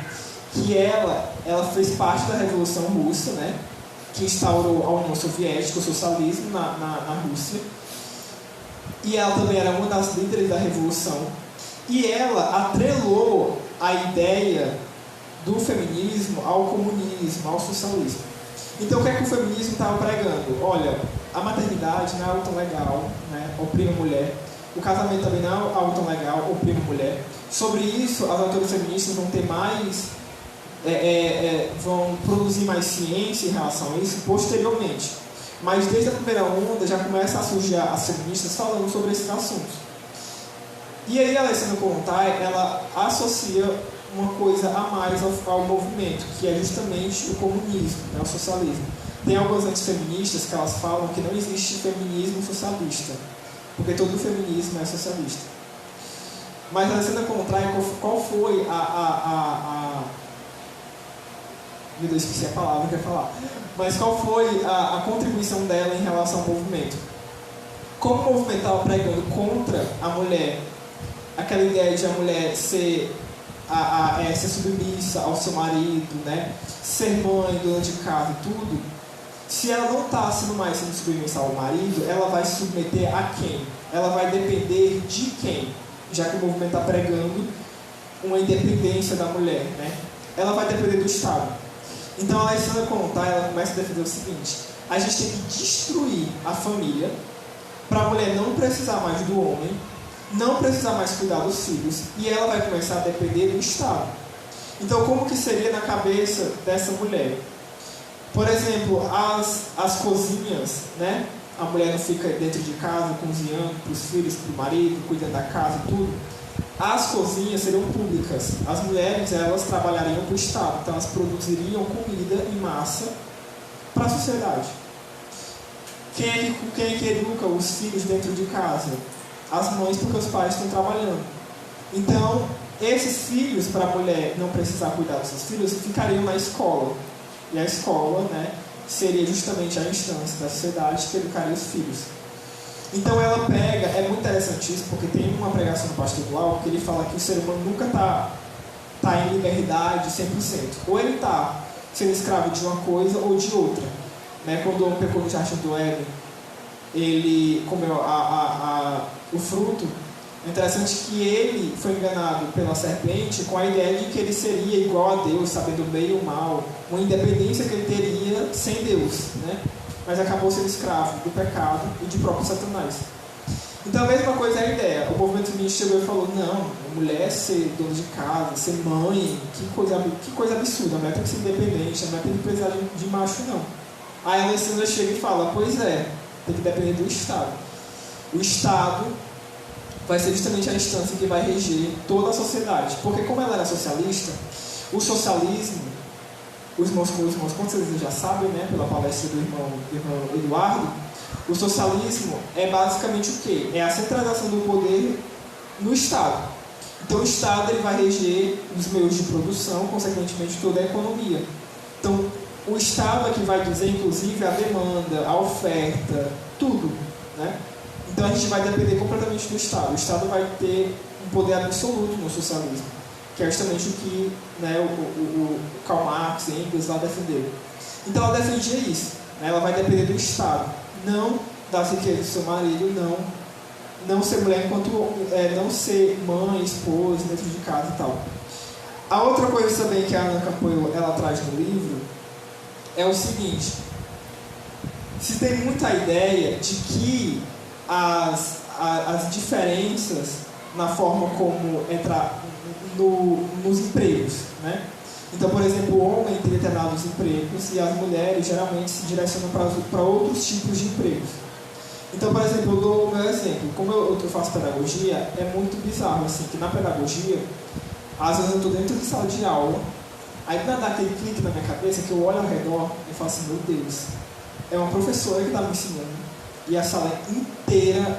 que ela fez parte da Revolução Russa, né? Que instaurou a União Soviética, o socialismo na Rússia. E ela também era uma das líderes da Revolução. E ela atrelou a ideia do feminismo ao comunismo, ao socialismo. Então o que é que o feminismo estava pregando? Olha, a maternidade não é algo tão legal, né? Oprime a mulher. O casamento também não é algo tão legal, oprime a mulher. Sobre isso, as autoras feministas vão ter mais, vão produzir mais ciência em relação a isso posteriormente. Mas desde a primeira onda já começa a surgir as feministas falando sobre esses assuntos. E aí a Alexandra Kollontai, ela associa uma coisa a mais ao movimento, que é justamente o comunismo, né, o socialismo. Tem algumas antifeministas que elas falam que não existe feminismo socialista, porque todo feminismo é socialista. Mas a Alexandra Kollontai, qual foi meu Deus, esqueci a palavra que eu ia falar. Mas qual foi a contribuição dela em relação ao movimento? Como o movimento estava pregando contra a mulher, aquela ideia de a mulher ser submissa ao seu marido, né? Ser mãe, dona de casa e tudo, se ela não está sendo mais submissa ao marido, ela vai se submeter a quem? Ela vai depender de quem? Já que o movimento está pregando uma independência da mulher, né? Ela vai depender do Estado. Então a Alexandra Kollontai, ela começa a defender o seguinte: a gente tem que destruir a família para a mulher não precisar mais do homem, não precisar mais cuidar dos filhos, e ela vai começar a depender do Estado. Então como que seria na cabeça dessa mulher? Por exemplo, as cozinhas, né? A mulher não fica dentro de casa cozinhando para os filhos, para o marido, cuidando da casa e tudo. As cozinhas seriam públicas. As mulheres, elas trabalhariam para o Estado. Então, elas produziriam comida em massa para a sociedade. Quem é que educa os filhos dentro de casa? As mães, porque os pais estão trabalhando. Então, esses filhos, para a mulher não precisar cuidar dos seus filhos, ficariam na escola. E a escola, né, seria justamente a instância da sociedade que educaria os filhos. Então ela pega, é muito interessante isso, porque tem uma pregação do pastor Glauco que ele fala que o ser humano nunca está em liberdade 100%. Ou ele está sendo escravo de uma coisa ou de outra. Né? Quando o homem pecou no jardim do Éden, ele comeu o fruto. É interessante que ele foi enganado pela serpente com a ideia de que ele seria igual a Deus, sabendo o bem e o mal, uma independência que ele teria sem Deus, né? Mas acabou sendo escravo do pecado e de próprio Satanás. Então a mesma coisa é a ideia. O movimento feminista chegou e falou, não, a mulher ser dona de casa, ser mãe, que coisa absurda, a mulher tem que ser independente, a mulher tem que precisar de macho, não. Aí a Alessandra chega e fala, pois é, tem que depender do Estado. O Estado vai ser justamente a instância que vai reger toda a sociedade. Porque como ela era socialista, o socialismo, os irmãos, com certeza já sabem, né, pela palestra do irmão Eduardo, o socialismo é basicamente o quê? É a centralização do poder no Estado. Então o Estado ele vai reger os meios de produção, consequentemente toda a economia. Então o Estado é que vai dizer, inclusive, a demanda, a oferta, tudo, né? Então a gente vai depender completamente do Estado. O Estado vai ter um poder absoluto no socialismo, que é justamente o que, né, o Karl Marx e Engels lá defenderam. Então ela defendia isso, né? Ela vai depender do Estado, não das riquezas do seu marido, não ser mulher enquanto não ser mãe, esposa, dentro de casa e tal. A outra coisa também que a Ana Campoyo ela traz no livro é o seguinte: se tem muita ideia de que as diferenças na forma como entrar nos empregos, né? Então, por exemplo, o homem tem determinados empregos e as mulheres geralmente se direcionam para outros tipos de empregos. Então, por exemplo, eu dou o meu exemplo. Como eu faço pedagogia, é muito bizarro, assim, que na pedagogia, às vezes eu estou dentro de sala de aula, aí dá aquele clique na minha cabeça que eu olho ao redor e falo assim, meu Deus, é uma professora que está me ensinando e a sala inteira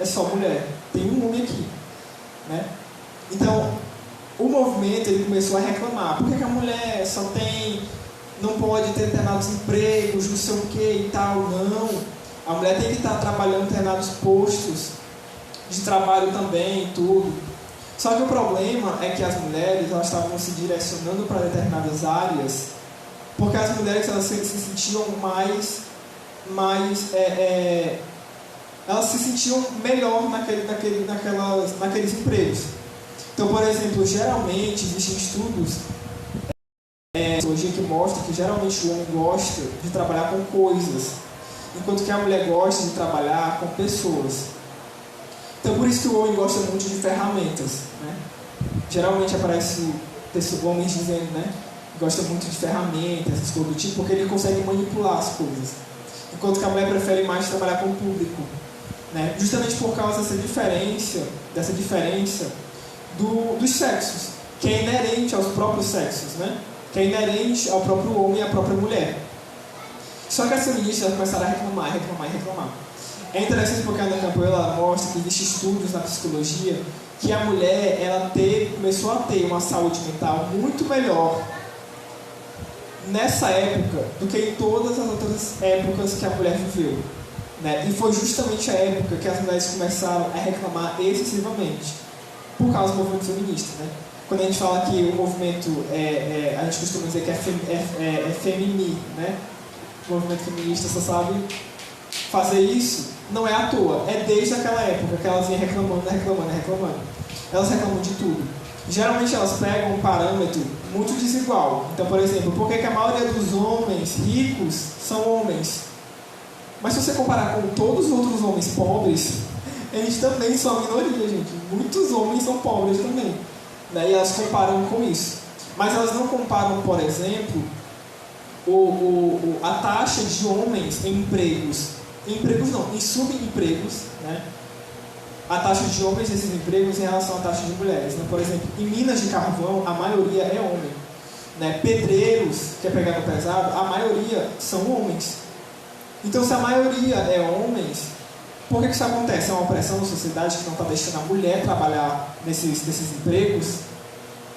é só mulher. Tem um homem aqui, né? Então, o movimento ele começou a reclamar. Por que a mulher não pode ter determinados empregos, não sei o que e tal? Não. A mulher tem que estar trabalhando em determinados postos de trabalho também, tudo. Só que o problema é que as mulheres elas estavam se direcionando para determinadas áreas porque as mulheres elas se sentiam elas se sentiam melhor naqueles empregos. Então, por exemplo, geralmente existem estudos hoje que mostram que geralmente o homem gosta de trabalhar com coisas, enquanto que a mulher gosta de trabalhar com pessoas. Então, por isso que o homem gosta muito de ferramentas, né? Geralmente aparece homens dizendo, né, gosta muito de ferramentas, essas coisas do tipo, porque ele consegue manipular as coisas, enquanto que a mulher prefere mais trabalhar com o público, né? Justamente por causa dessa diferença dos sexos, que é inerente aos próprios sexos, né? Que é inerente ao próprio homem e à própria mulher. Só que as feministas começaram a reclamar. É interessante porque a Ana Campoyo mostra que existem estudos na psicologia que a mulher começou a ter uma saúde mental muito melhor nessa época do que em todas as outras épocas que a mulher viveu, né? E foi justamente a época que as mulheres começaram a reclamar excessivamente por causa do movimento feminista, né? Quando a gente fala que o movimento a gente costuma dizer que é femini, né? O movimento feminista só sabe fazer isso, não é à toa, é desde aquela época que elas vinham reclamando. Elas reclamam de tudo. Geralmente elas pegam um parâmetro muito desigual. Então, por exemplo, por que a maioria dos homens ricos são homens? Mas se você comparar com todos os outros homens pobres, eles também são a minoria, gente. Muitos homens são pobres também, né? E elas comparam com isso. Mas elas não comparam, por exemplo, a taxa de homens em em subempregos, né? A taxa de homens nesses empregos em relação à taxa de mulheres, né? Por exemplo, em minas de carvão, a maioria é homem, né? Pedreiros, que é pegado pesado, a maioria são homens. Então, se a maioria é homens, por que isso acontece? É uma pressão na sociedade que não está deixando a mulher trabalhar nesses empregos?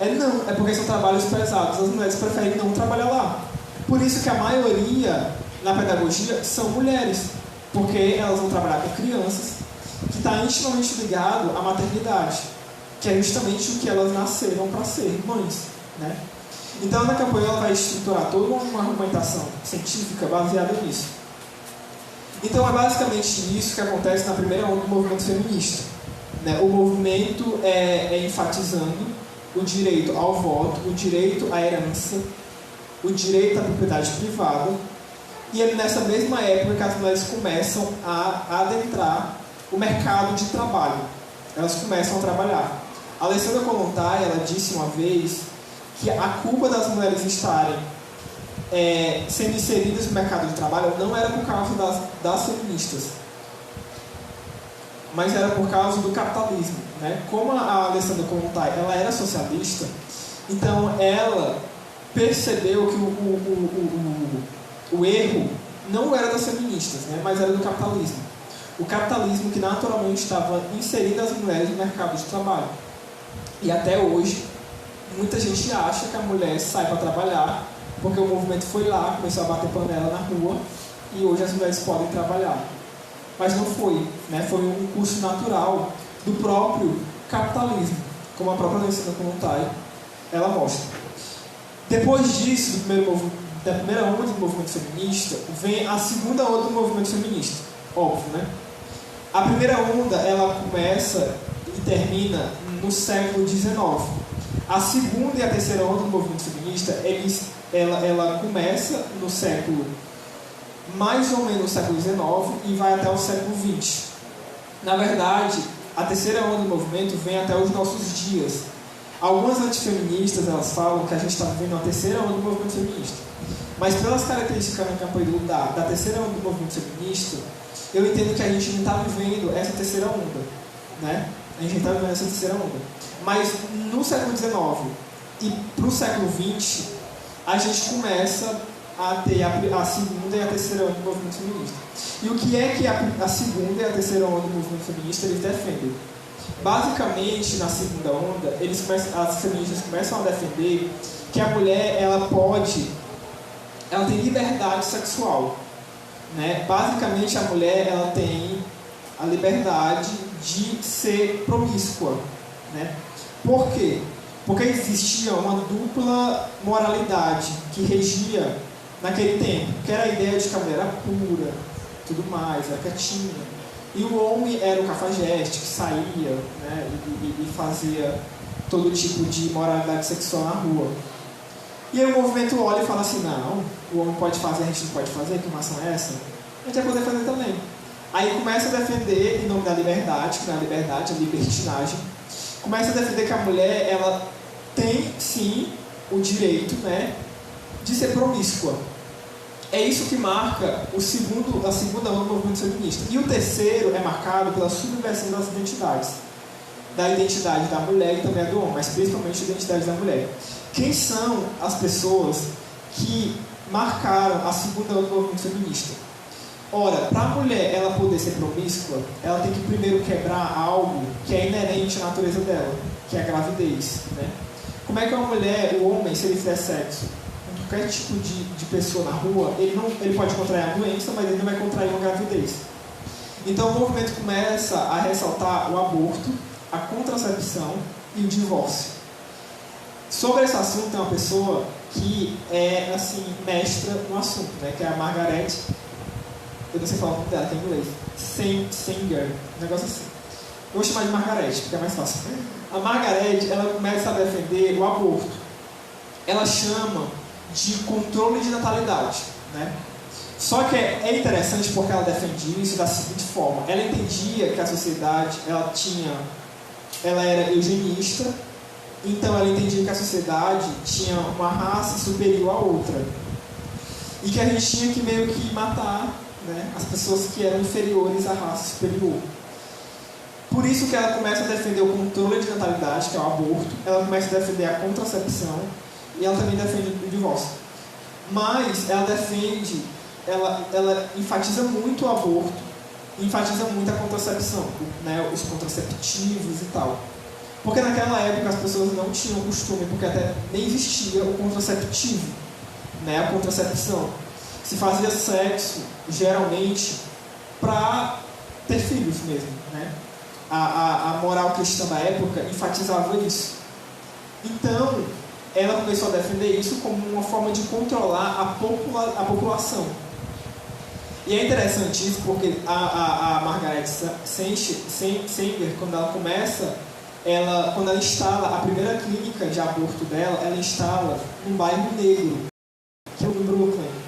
Não, é porque são trabalhos pesados. As mulheres preferem não trabalhar lá. Por isso que a maioria na pedagogia são mulheres, porque elas vão trabalhar com crianças, que está intimamente ligado à maternidade, que é justamente o que elas nasceram para ser, mães, né? Então a Ana Campoyo ela vai estruturar toda uma argumentação científica baseada nisso. Então é basicamente isso que acontece na primeira onda do movimento feminista, né? O movimento é enfatizando o direito ao voto, o direito à herança, o direito à propriedade privada, e é nessa mesma época que as mulheres começam a adentrar o mercado de trabalho. Elas começam a trabalhar. A Alessandra Kollontai, ela disse uma vez que a culpa das mulheres estarem sendo inseridas no mercado de trabalho não era por causa das feministas, mas era por causa do capitalismo, né? Como a Alessandra Kollontai, ela era socialista, então ela percebeu que o erro não era das feministas, né? Mas era do capitalismo. O capitalismo que naturalmente estava inserindo as mulheres no mercado de trabalho. E até hoje, muita gente acha que a mulher sai para trabalhar porque o movimento foi lá, começou a bater panela na rua e hoje as mulheres podem trabalhar. Mas não foi, né? Foi um curso natural do próprio capitalismo, como a própria Alessandra Kollontai ela mostra. Depois disso, da primeira onda do movimento feminista, vem a segunda onda do movimento feminista, óbvio, né? A primeira onda, ela começa e termina no século XIX. A segunda e a terceira onda do movimento feminista, ela começa no século, mais ou menos no século XIX e vai até o século XX. Na verdade, a terceira onda do movimento vem até os nossos dias. Algumas antifeministas, elas falam que a gente está vivendo a terceira onda do movimento feminista. Mas pelas características que eu acabei de dar da terceira onda do movimento feminista, eu entendo que a gente não está vivendo essa terceira onda, né? A gente está vivendo essa terceira onda. Mas no século XIX e para o século XX, a gente começa a ter a segunda e a terceira onda do movimento feminista. E o que é que a segunda e a terceira onda do movimento feminista eles defendem? Basicamente, na segunda onda, as feministas começam a defender que a mulher ela tem liberdade sexual, né? Basicamente, a mulher ela tem a liberdade de ser promíscua, né? Por quê? Porque existia uma dupla moralidade que regia naquele tempo, que era a ideia de que a mulher era pura, tudo mais, era quietinha. E o homem era o cafajeste, que saía, né, e fazia todo tipo de moralidade sexual na rua. E aí o movimento olha e fala assim, não, o homem pode fazer, a gente não pode fazer, que maçã é essa? A gente vai poder fazer também. Aí começa a defender, em nome da liberdade, que não é a liberdade, é a libertinagem, começa a defender que a mulher, ela tem, sim, o direito, né, de ser promíscua. É isso que marca a segunda onda do movimento feminista. E o terceiro é marcado pela subversão das identidades. Da identidade da mulher e também do homem, mas principalmente a identidade da mulher. Quem são as pessoas que marcaram a segunda onda do movimento feminista? Ora, para a mulher ela poder ser promíscua, ela tem que primeiro quebrar algo que é inerente à natureza dela, que é a gravidez, né? Como é que uma mulher, o homem, se ele fizer sexo com qualquer tipo de pessoa na rua, ele pode contrair a doença, mas ele não vai contrair uma gravidez. Então o movimento começa a ressaltar o aborto, a contracepção e o divórcio. Sobre esse assunto tem uma pessoa que é, assim, mestra no assunto, né? Que é a Margaret, eu não sei falar o nome dela, que é em inglês, Sanger, um negócio assim. Eu vou chamar de Margaret, porque é mais fácil. A Margaret, ela começa a defender o aborto. Ela chama de controle de natalidade, né? Só que é interessante porque ela defende isso da seguinte forma. Ela entendia que a sociedade, ela era eugenista, então ela entendia que a sociedade tinha uma raça superior à outra. E que a gente tinha que meio que matar, né, as pessoas que eram inferiores à raça superior. Por isso que ela começa a defender o controle de natalidade, que é o aborto, ela começa a defender a contracepção e ela também defende o divórcio. Mas ela defende, ela enfatiza muito o aborto, enfatiza muito a contracepção, né, os contraceptivos e tal. Porque naquela época as pessoas não tinham costume, porque até nem existia o contraceptivo, né, a contracepção. Se fazia sexo, geralmente, para ter filhos mesmo, né? A moral cristã da época enfatizava isso. Então, ela começou a defender isso como uma forma de controlar a população. E é interessante isso porque a Margaret Sanger, quando ela começa, quando ela instala a primeira clínica de aborto dela, ela instala num bairro negro, que é o Brooklyn.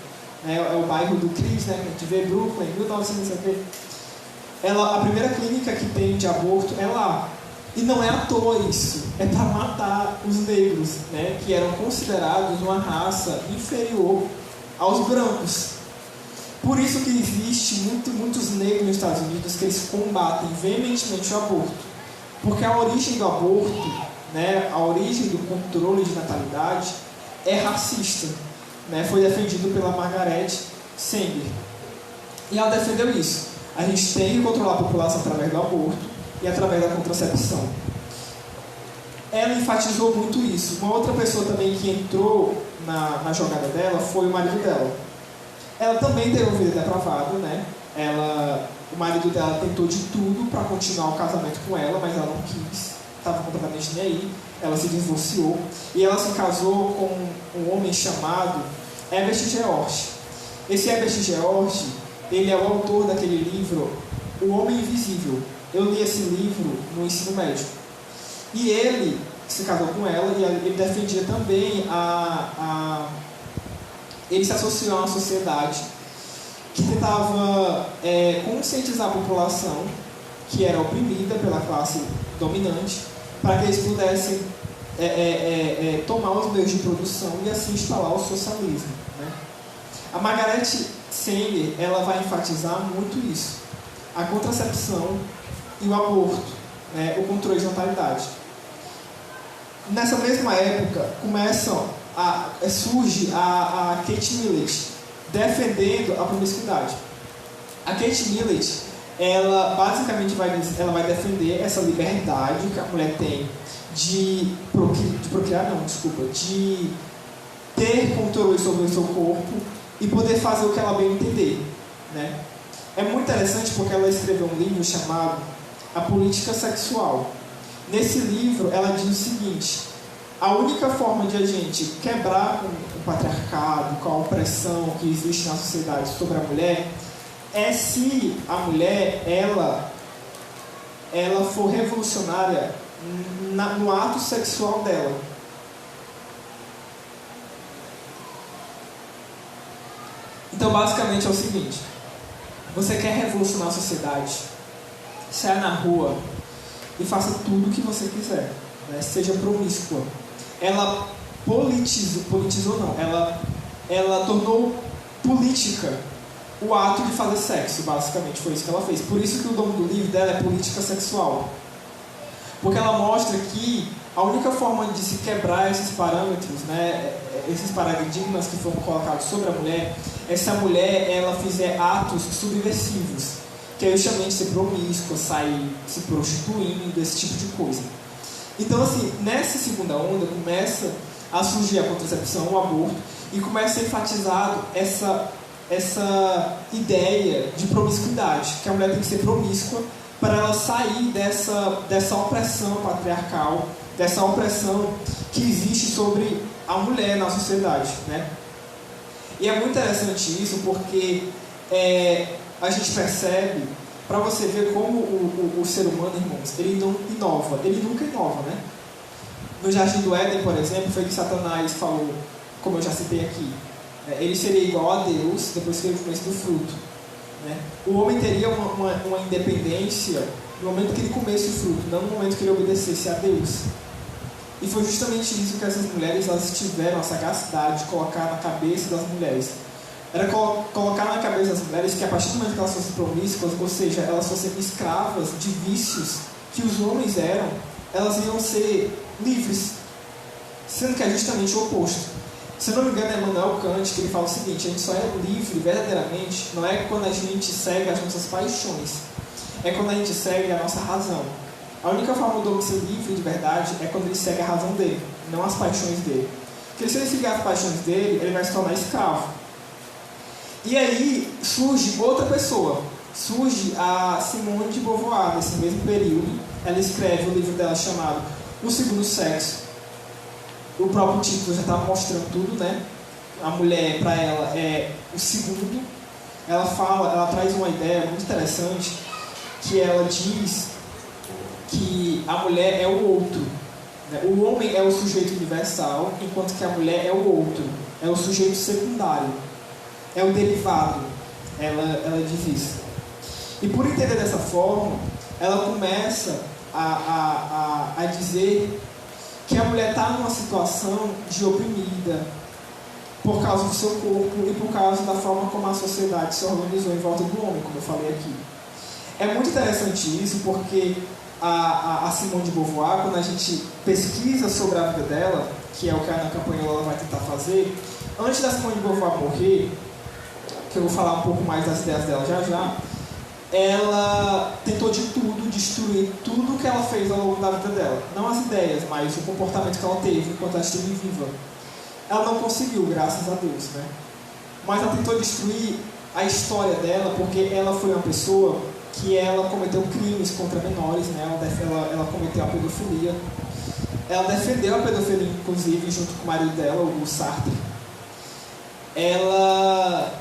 É o bairro do Chris, né? Que a gente vê Brooklyn, 1900. a primeira clínica que tem de aborto é lá. E não é à toa isso, é para matar os negros, né, que eram considerados uma raça inferior aos brancos. Por isso que existe muitos negros nos Estados Unidos que eles combatem veementemente o aborto. Porque a origem do aborto, né, a origem do controle de natalidade é racista. Né, foi defendido pela Margaret Sanger. E ela defendeu isso. A gente tem que controlar a população através do aborto e através da contracepção. Ela enfatizou muito isso. Uma outra pessoa também que entrou na jogada dela foi o marido dela. Ela também teve uma vida depravada, né? O marido dela tentou de tudo para continuar o casamento com ela, mas ela não quis, estava completamente nem aí. Ela se divorciou e ela se casou com um homem chamado Herbert George. Esse Herbert George, ele é o autor daquele livro O Homem Invisível. Eu li esse livro no ensino médio. E ele se casou com ela e ele defendia também ele se associou a uma sociedade que tentava conscientizar a população que era oprimida pela classe dominante para que eles pudessem tomar os meios de produção e assim instalar o socialismo. Né? A Margaret Sanger, ela vai enfatizar muito isso. A contracepção e o aborto, o controle de natalidade. Nessa mesma época, surge a Kate Millett defendendo a promiscuidade. A Kate Millett, ela basicamente vai defender essa liberdade que a mulher tem de ter controle sobre o seu corpo e poder fazer o que ela bem entender. Né? É muito interessante porque ela escreveu um livro chamado A Política Sexual. Nesse livro, ela diz o seguinte: a única forma de a gente quebrar com o patriarcado, com a opressão que existe na sociedade sobre a mulher, é se a mulher ela for revolucionária no ato sexual dela. Então, basicamente é o seguinte: você quer revolucionar a sociedade, saia na rua e faça tudo o que você quiser, né? Seja promíscua. Ela politizou não, ela tornou política o ato de fazer sexo, basicamente foi isso que ela fez. Por isso que o nome do livro dela é Política Sexual, porque ela mostra que a única forma de se quebrar esses parâmetros, né, esses paradigmas que foram colocados sobre a mulher, é se a mulher ela fizer atos subversivos, que é justamente ser promíscua, sair se prostituindo, esse tipo de coisa. Então, assim, nessa segunda onda começa a surgir a contracepção, o aborto, e começa a ser enfatizado essa ideia de promiscuidade, que a mulher tem que ser promíscua para ela sair dessa opressão patriarcal, dessa opressão que existe sobre a mulher na sociedade, né? E é muito interessante isso porque a gente percebe, para você ver como o ser humano, irmãos, ele não inova, ele nunca inova, né? No Jardim do Éden, por exemplo, foi que Satanás falou, como eu já citei aqui, ele seria igual a Deus depois que ele comesse do fruto. Né? O homem teria uma independência no momento que ele comesse o fruto, não no momento que ele obedecesse a Deus. E foi justamente isso que essas mulheres elas tiveram a sagacidade de colocar na cabeça das mulheres. Era colocar na cabeça das mulheres que a partir do momento que elas fossem promíscuas, ou seja, elas fossem escravas de vícios que os homens eram, elas iam ser livres, sendo que é justamente o oposto. Se eu não me engano, é Immanuel Kant que ele fala o seguinte: a gente só é livre verdadeiramente não é quando a gente segue as nossas paixões, é quando a gente segue a nossa razão. A única forma do homem ser livre de verdade é quando ele segue a razão dele, não as paixões dele. Porque se ele seguir as paixões dele, ele vai se tornar escravo. E aí surge outra pessoa, surge a Simone de Beauvoir, nesse mesmo período. Ela escreve o livro dela chamado O Segundo Sexo. O próprio título já está mostrando tudo, né? A mulher, para ela, é o segundo. Ela traz uma ideia muito interessante, que ela diz que a mulher é o outro. Né? O homem é o sujeito universal, enquanto que a mulher é o outro, é o sujeito secundário, é o derivado. Ela diz isso. E por entender dessa forma, ela começa a dizer que a mulher está numa situação de oprimida por causa do seu corpo e por causa da forma como a sociedade se organizou em volta do homem, como eu falei aqui. É muito interessante isso, porque a Simone de Beauvoir, quando a gente pesquisa sobre a vida dela, que é o que a Ana Campanhola vai tentar fazer, antes da Simone de Beauvoir morrer, que eu vou falar um pouco mais das ideias dela já já, ela tentou de tudo, destruir tudo que ela fez ao longo da vida dela. Não as ideias, mas o comportamento que ela teve enquanto ela esteve viva. Ela não conseguiu, graças a Deus, né? Mas ela tentou destruir a história dela, porque ela foi uma pessoa que ela cometeu crimes contra menores, né? Ela cometeu a pedofilia. Ela defendeu a pedofilia, inclusive, junto com o marido dela, o Sartre. Ela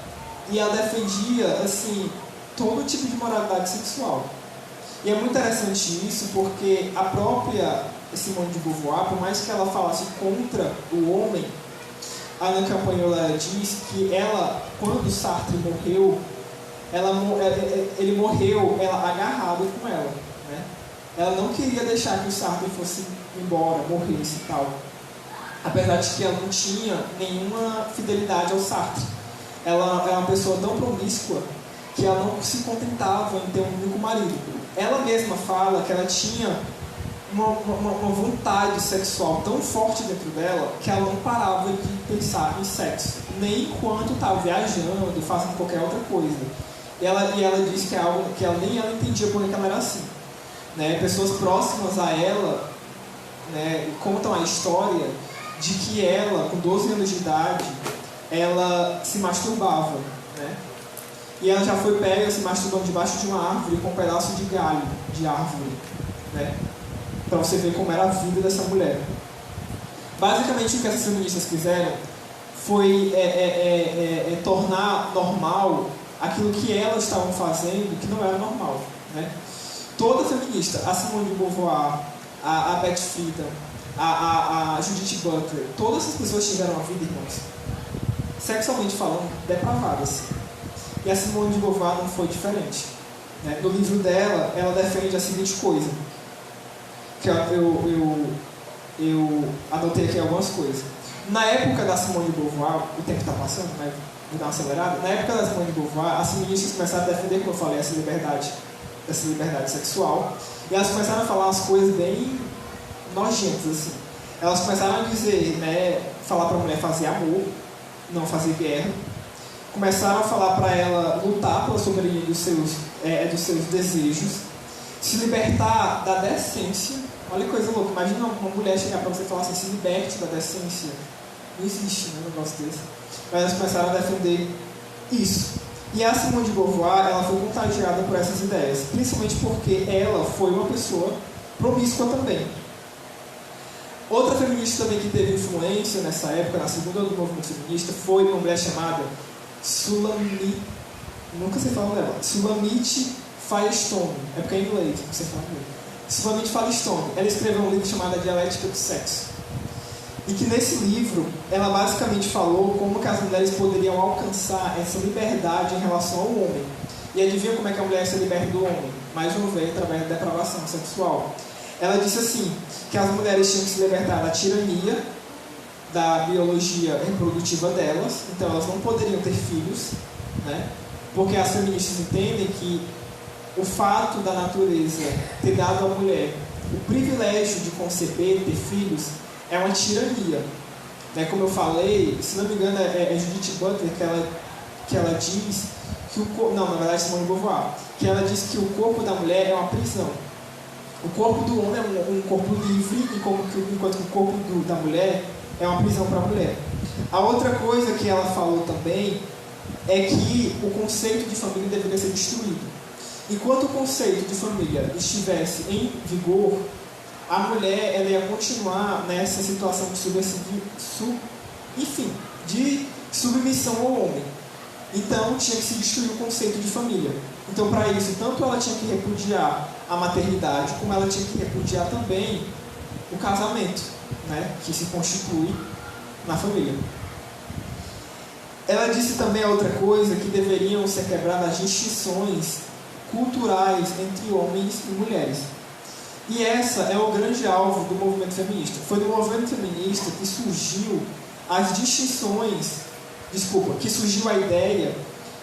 defendia, assim, todo tipo de moralidade sexual. E é muito interessante isso, porque a própria Simone de Beauvoir, por mais que ela falasse contra o homem, a Ana Campanhola diz que ela, quando Sartre morreu, ele morreu agarrado com ela, né? Ela não queria deixar que o Sartre fosse embora, morresse e tal. Apesar de que ela não tinha nenhuma fidelidade ao Sartre. Ela é uma pessoa tão promíscua que ela não se contentava em ter um único marido. Ela mesma fala que ela tinha uma vontade sexual tão forte dentro dela que ela não parava de pensar em sexo, nem enquanto estava viajando, fazendo qualquer outra coisa. E ela diz que é algo que nem ela entendia porque ela era assim, né? Pessoas próximas a ela, né, contam a história de que ela, com 12 anos de idade, ela se masturbava, né? E ela já foi pega se masturbando debaixo de uma árvore com um pedaço de galho de árvore, né? Para você ver como era a vida dessa mulher. Basicamente, o que essas feministas quiseram foi tornar normal aquilo que elas estavam fazendo, que não era normal, né? Toda feminista, a Simone de Beauvoir, a Betty Friedan, a Judith Butler, todas essas pessoas tiveram uma vida, irmãos, sexualmente falando, depravadas. E a Simone de Beauvoir não foi diferente, né? No livro dela, ela defende a seguinte coisa, que eu anotei aqui algumas coisas. Na época da Simone de Beauvoir, o tempo está passando, mas vou dar uma acelerada. Na época da Simone de Beauvoir, as feministas começaram a defender, como eu falei, essa liberdade sexual, e elas começaram a falar umas coisas bem nojentas, assim. Elas começaram a dizer, né, falar para a mulher fazer amor, não fazer guerra. Começaram a falar para ela lutar pela soberania dos seus desejos, se libertar da decência. Olha que coisa louca, imagina uma mulher chegar para você e falar assim, se liberte da decência. Não existe, né, um negócio desse. Mas elas começaram a defender isso. E a Simone de Beauvoir, ela foi contagiada por essas ideias, principalmente porque ela foi uma pessoa promíscua também. Outra feminista também que teve influência nessa época, na segunda do movimento feminista, foi uma mulher chamada Shulamit, nunca sei falar dela, Shulamit Firestone, é porque é em inglês, não sei falar dela. Shulamit Firestone, ela escreveu um livro chamado Dialética do Sexo. E que nesse livro, ela basicamente falou como que as mulheres poderiam alcançar essa liberdade em relação ao homem. E adivinha como é que a mulher se liberta do homem? Mais uma vez, através da depravação sexual. Ela disse assim, que as mulheres tinham que se libertar da tirania, da biologia reprodutiva delas, então elas não poderiam ter filhos, né? Porque as feministas entendem que o fato da natureza ter dado à mulher o privilégio de conceber, ter filhos, é uma tirania, né? Como eu falei, se não me engano é Judith Butler que ela diz que o corpo, não, na verdade Simone de Beauvoir, que ela diz que o corpo da mulher é uma prisão. O corpo do homem é um corpo livre, enquanto que o corpo da mulher é uma prisão para a mulher. A outra coisa que ela falou também é que o conceito de família deveria ser destruído. Enquanto o conceito de família estivesse em vigor, a mulher ela ia continuar nessa situação de submissão ao homem. Então tinha que se destruir o conceito de família. Então, para isso, tanto ela tinha que repudiar a maternidade, como ela tinha que repudiar também o casamento, né, que se constitui na família. Ela disse também a outra coisa, que deveriam ser quebradas as distinções culturais entre homens e mulheres. E essa é o grande alvo do movimento feminista. Foi do movimento feminista que surgiu que surgiu a ideia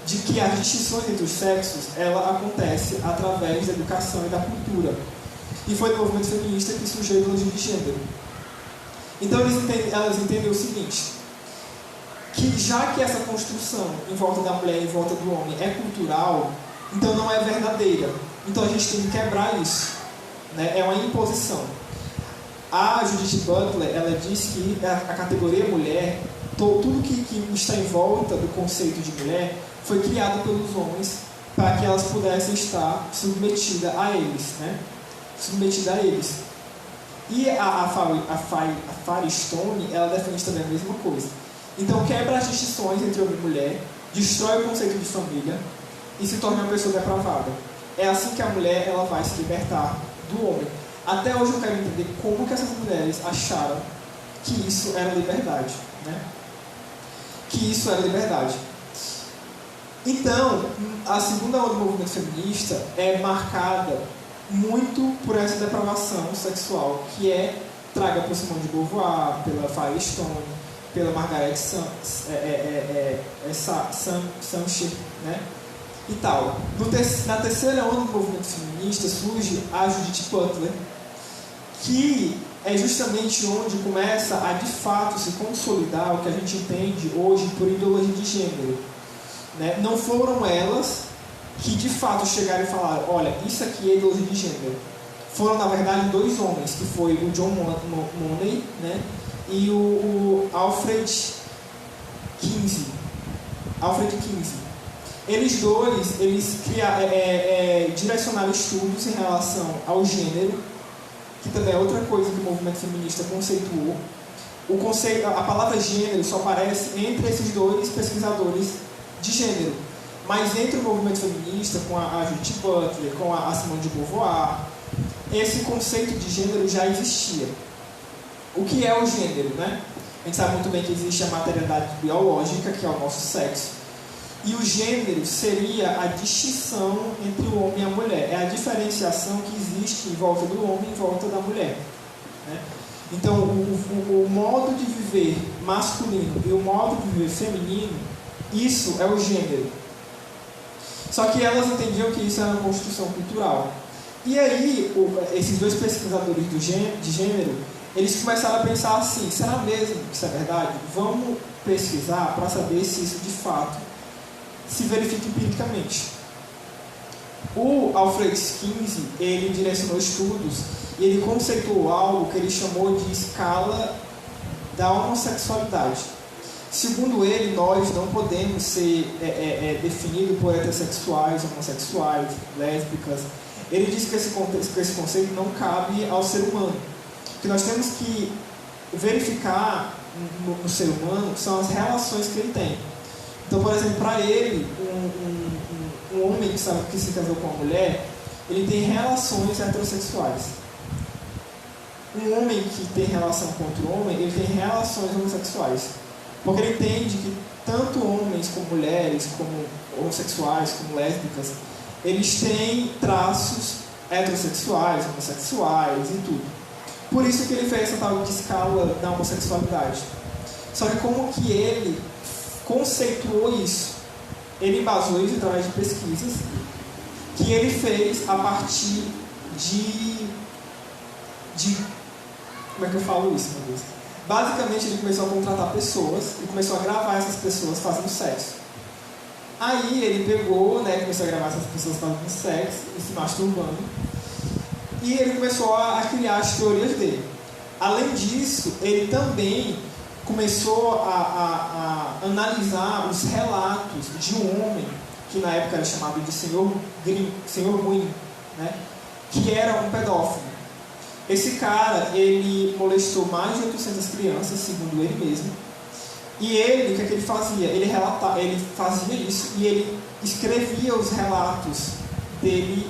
de que as distinções entre os sexos, ela acontece através da educação e da cultura. E foi do movimento feminista que surgiu a ideologia de gênero. Então elas entendem o seguinte, que já que essa construção em volta da mulher e em volta do homem é cultural, então não é verdadeira. Então a gente tem que quebrar isso, né? É uma imposição. A Judith Butler, ela diz que a categoria mulher, tudo que está em volta do conceito de mulher, foi criado pelos homens para que elas pudessem estar submetidas a eles, né? Submetida a eles. E a Firestone, ela defende também a mesma coisa. Então quebra as distinções entre homem e mulher, destrói o conceito de família e se torna uma pessoa depravada. É assim que a mulher ela vai se libertar do homem. Até hoje eu quero entender como que essas mulheres acharam que isso era liberdade, né? Que isso era liberdade. Então, a segunda onda do movimento feminista é marcada muito por essa depravação sexual, que é traga por Simone de Beauvoir, pela Firestone, pela Margaret Sanger, né? E tal. Na terceira onda do movimento feminista surge a Judith Butler, que é justamente onde começa a de fato se consolidar o que a gente entende hoje por ideologia de gênero, né? Não foram elas que de fato chegaram e falaram, olha, isso aqui é ideologia de gênero. Foram na verdade dois homens, que foi o John Money, né? E o Alfred Kinsey. Eles dois, direcionaram estudos em relação ao gênero, que também é outra coisa que o movimento feminista conceituou. A palavra gênero só aparece entre esses dois pesquisadores de gênero. Mas entre o movimento feminista, com a Judith Butler, com a Simone de Beauvoir, esse conceito de gênero já existia. O que é o gênero, né? A gente sabe muito bem que existe a materialidade biológica, que é o nosso sexo. E o gênero seria a distinção entre o homem e a mulher. É a diferenciação que existe em volta do homem e em volta da mulher, né? Então, o modo de viver masculino e o modo de viver feminino, isso é o gênero. Só que elas entendiam que isso era uma construção cultural. E aí, esses dois pesquisadores de gênero, eles começaram a pensar assim, será mesmo que isso é verdade? Vamos pesquisar para saber se isso de fato se verifica empiricamente. O Alfred Kinsey, ele direcionou estudos e ele conceituou algo que ele chamou de escala da homossexualidade. Segundo ele, nós não podemos ser definidos por heterossexuais, homossexuais, lésbicas. Ele diz que esse conceito não cabe ao ser humano. O que nós temos que verificar no ser humano são as relações que ele tem. Então, por exemplo, para ele, um homem que se casou com uma mulher, ele tem relações heterossexuais. Um homem que tem relação com outro homem, ele tem relações homossexuais. Porque ele entende que tanto homens como mulheres, como homossexuais, como lésbicas, eles têm traços heterossexuais, homossexuais e tudo. Por isso que ele fez essa tal de escala da homossexualidade. Só que como que ele conceituou isso? Ele embasou isso através de pesquisas que ele fez a partir de como é que eu falo isso, meu Deus? Basicamente, ele começou a contratar pessoas e começou a gravar essas pessoas fazendo sexo. Aí ele pegou, né, começou a gravar essas pessoas fazendo sexo e se masturbando. E ele começou a criar as teorias dele. Além disso, ele também começou a analisar os relatos de um homem, que na época era chamado de Sr. Green, né, que era um pedófilo. Esse cara, ele molestou mais de 800 crianças, segundo ele mesmo. E ele, o que é que ele fazia? Ele fazia isso e ele escrevia os relatos dele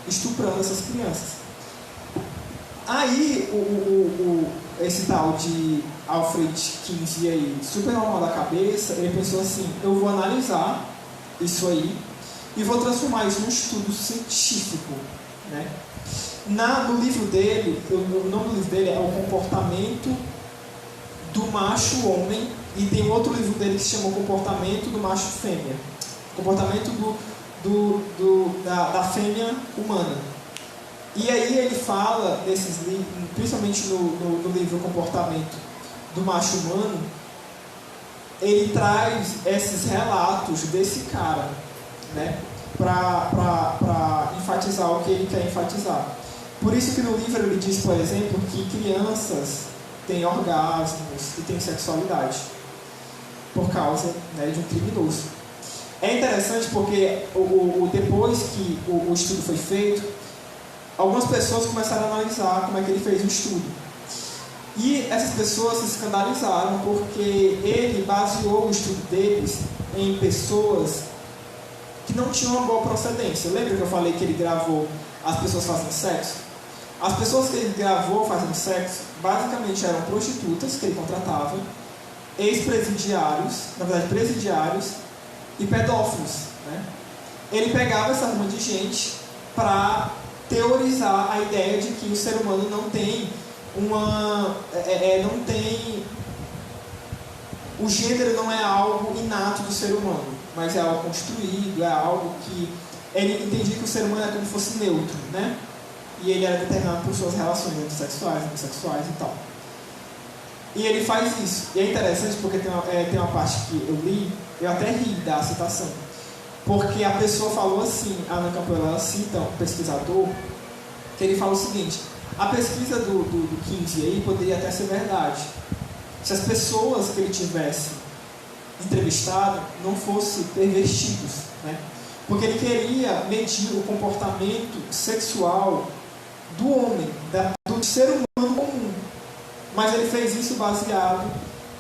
estuprando essas crianças. Aí, esse tal de Alfred Kinsey aí, super normal da cabeça, ele pensou assim, eu vou analisar isso aí e vou transformar isso num estudo científico, né? No livro dele, o nome do livro dele é O Comportamento do Macho Homem, e tem outro livro dele que se chama O Comportamento do Macho Fêmea, comportamento da fêmea humana. E aí ele fala desses livros, principalmente no livro O Comportamento do Macho Humano, ele traz esses relatos desse cara, né, para enfatizar o que ele quer enfatizar. Por isso que no livro ele diz, por exemplo, que crianças têm orgasmos e têm sexualidade por causa, né, de um criminoso. É interessante porque depois que o estudo foi feito, algumas pessoas começaram a analisar como é que ele fez o estudo. E essas pessoas se escandalizaram porque ele baseou o estudo deles em pessoas que não tinham uma boa procedência. Lembra que eu falei que ele gravou as pessoas fazendo sexo? As pessoas que ele gravou fazendo sexo basicamente eram prostitutas que ele contratava, ex-presidiários, na verdade presidiários, e pedófilos, né? Ele pegava essa ruma de gente para teorizar a ideia de que o ser humano não tem o gênero não é algo inato do ser humano, mas é algo construído, é algo que ele entendia que o ser humano é como se fosse neutro, né? E ele era determinado por suas relações intersexuais, bissexuais e tal. E ele faz isso. E é interessante porque tem uma parte que eu li, eu até ri da citação, porque a pessoa falou assim, a Ana Campoela, ela cita um pesquisador, que ele fala o seguinte: a pesquisa do Kinsey aí poderia até ser verdade, se as pessoas que ele tivesse entrevistado não fossem pervertidos, né? Porque ele queria medir o comportamento sexual do homem, do ser humano comum, mas ele fez isso baseado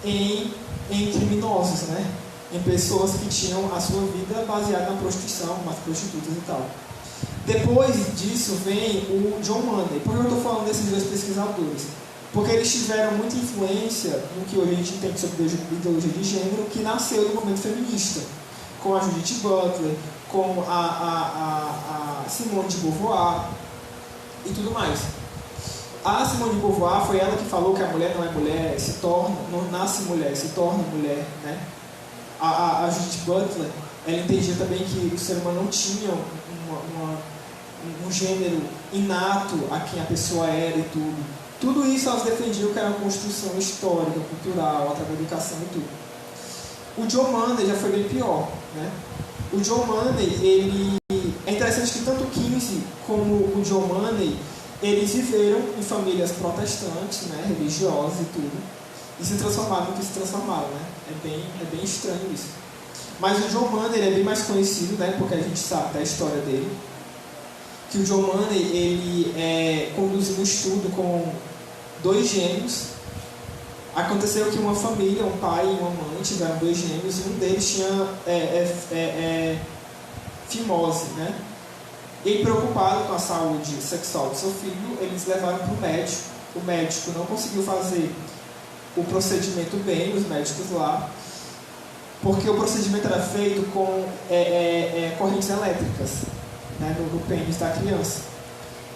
em criminosos, né? Em pessoas que tinham a sua vida baseada na prostituição, umas prostitutas e tal. Depois disso vem o John Money. Por que eu estou falando desses dois pesquisadores? Porque eles tiveram muita influência no que hoje a gente entende sobre ideologia de gênero, que nasceu do movimento feminista, com a Judith Butler, com a Simone de Beauvoir e tudo mais. A Simone de Beauvoir foi ela que falou que a mulher não é mulher, não nasce mulher, se torna mulher, né? A Judith Butler, ela entendia também que o ser humano não tinha um gênero inato a quem a pessoa era e tudo. Tudo isso elas defendiam que era uma construção histórica, cultural, através da educação e tudo. O John Money já foi bem pior, né? O John Money, é interessante que tanto o Kinsey como o John Money, eles viveram em famílias protestantes, né, religiosas e tudo, e se transformaram no que se transformaram, né? É bem estranho isso. Mas o John Money, ele é bem mais conhecido, né, porque a gente sabe da história dele, que o John Money, ele conduziu um estudo com 2 gêmeos. Aconteceu que uma família, um pai e uma mãe, tiveram 2 gêmeos, e um deles tinha fimose, né? E preocupado com a saúde sexual do seu filho, eles levaram para o médico. O médico não conseguiu fazer o procedimento bem, os médicos lá, porque o procedimento era feito com correntes elétricas, né, no pênis da criança.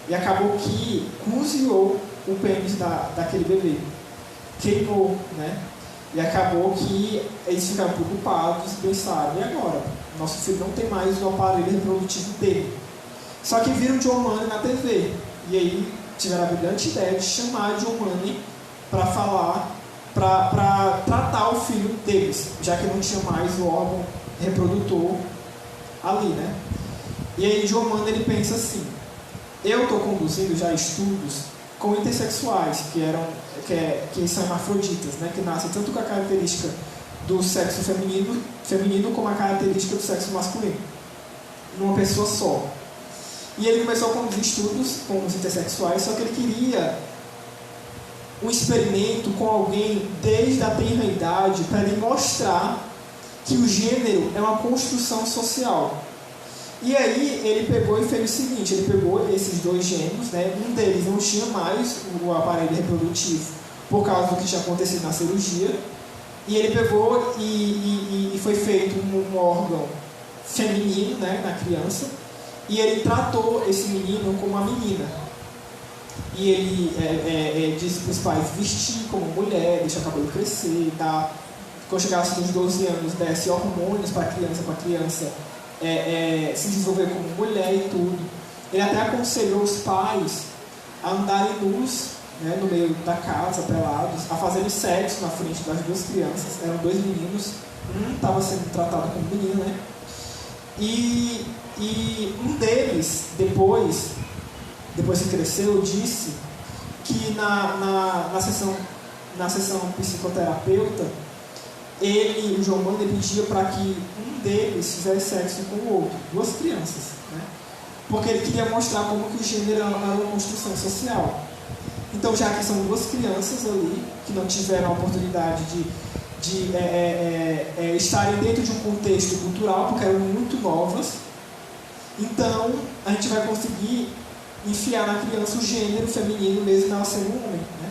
E acabou que cozinhou o pênis daquele bebê. Queimou, né? E acabou que eles ficaram preocupados e pensaram: e agora? Nosso filho não tem mais o aparelho reprodutivo dele. Só que viram John Money na TV. E aí tiveram a brilhante ideia de chamar John Money para falar, para tratar o filho deles, já que não tinha mais o órgão reprodutor ali, né? E aí John Money, ele pensa assim: eu estou conduzindo já estudos com intersexuais, que são hermafroditas, né? Que nascem tanto com a característica do sexo feminino como a característica do sexo masculino, numa pessoa só. E ele começou a conduzir estudos com os intersexuais, só que ele queria um experimento com alguém desde a tenra idade, para ele mostrar que o gênero é uma construção social. E aí ele pegou e fez o seguinte: ele pegou esses 2 gêmeos, né? Um deles não tinha mais o aparelho reprodutivo por causa do que tinha acontecido na cirurgia, e ele pegou e foi feito um órgão feminino, né, na criança, e ele tratou esse menino como uma menina. E ele disse para os pais vestir como mulher, deixar o cabelo crescer, quando chegasse nos 12 anos, desse hormônios para a criança se desenvolver como mulher e tudo. Ele até aconselhou os pais a andarem nus, né, no meio da casa, pelados, a fazerem sexo na frente das duas crianças. Eram dois meninos, um estava sendo tratado como menino, né? E um deles, depois que cresceu, disse que na sessão psicoterapeuta, o João Mander pedia para que um deles fizesse sexo com o outro, duas crianças, né? Porque ele queria mostrar como que o gênero era uma construção social. Então, já que são duas crianças ali, que não tiveram a oportunidade de estarem dentro de um contexto cultural, porque eram muito novas, então a gente vai conseguir enfiar na criança o gênero feminino mesmo ela sendo um homem, né?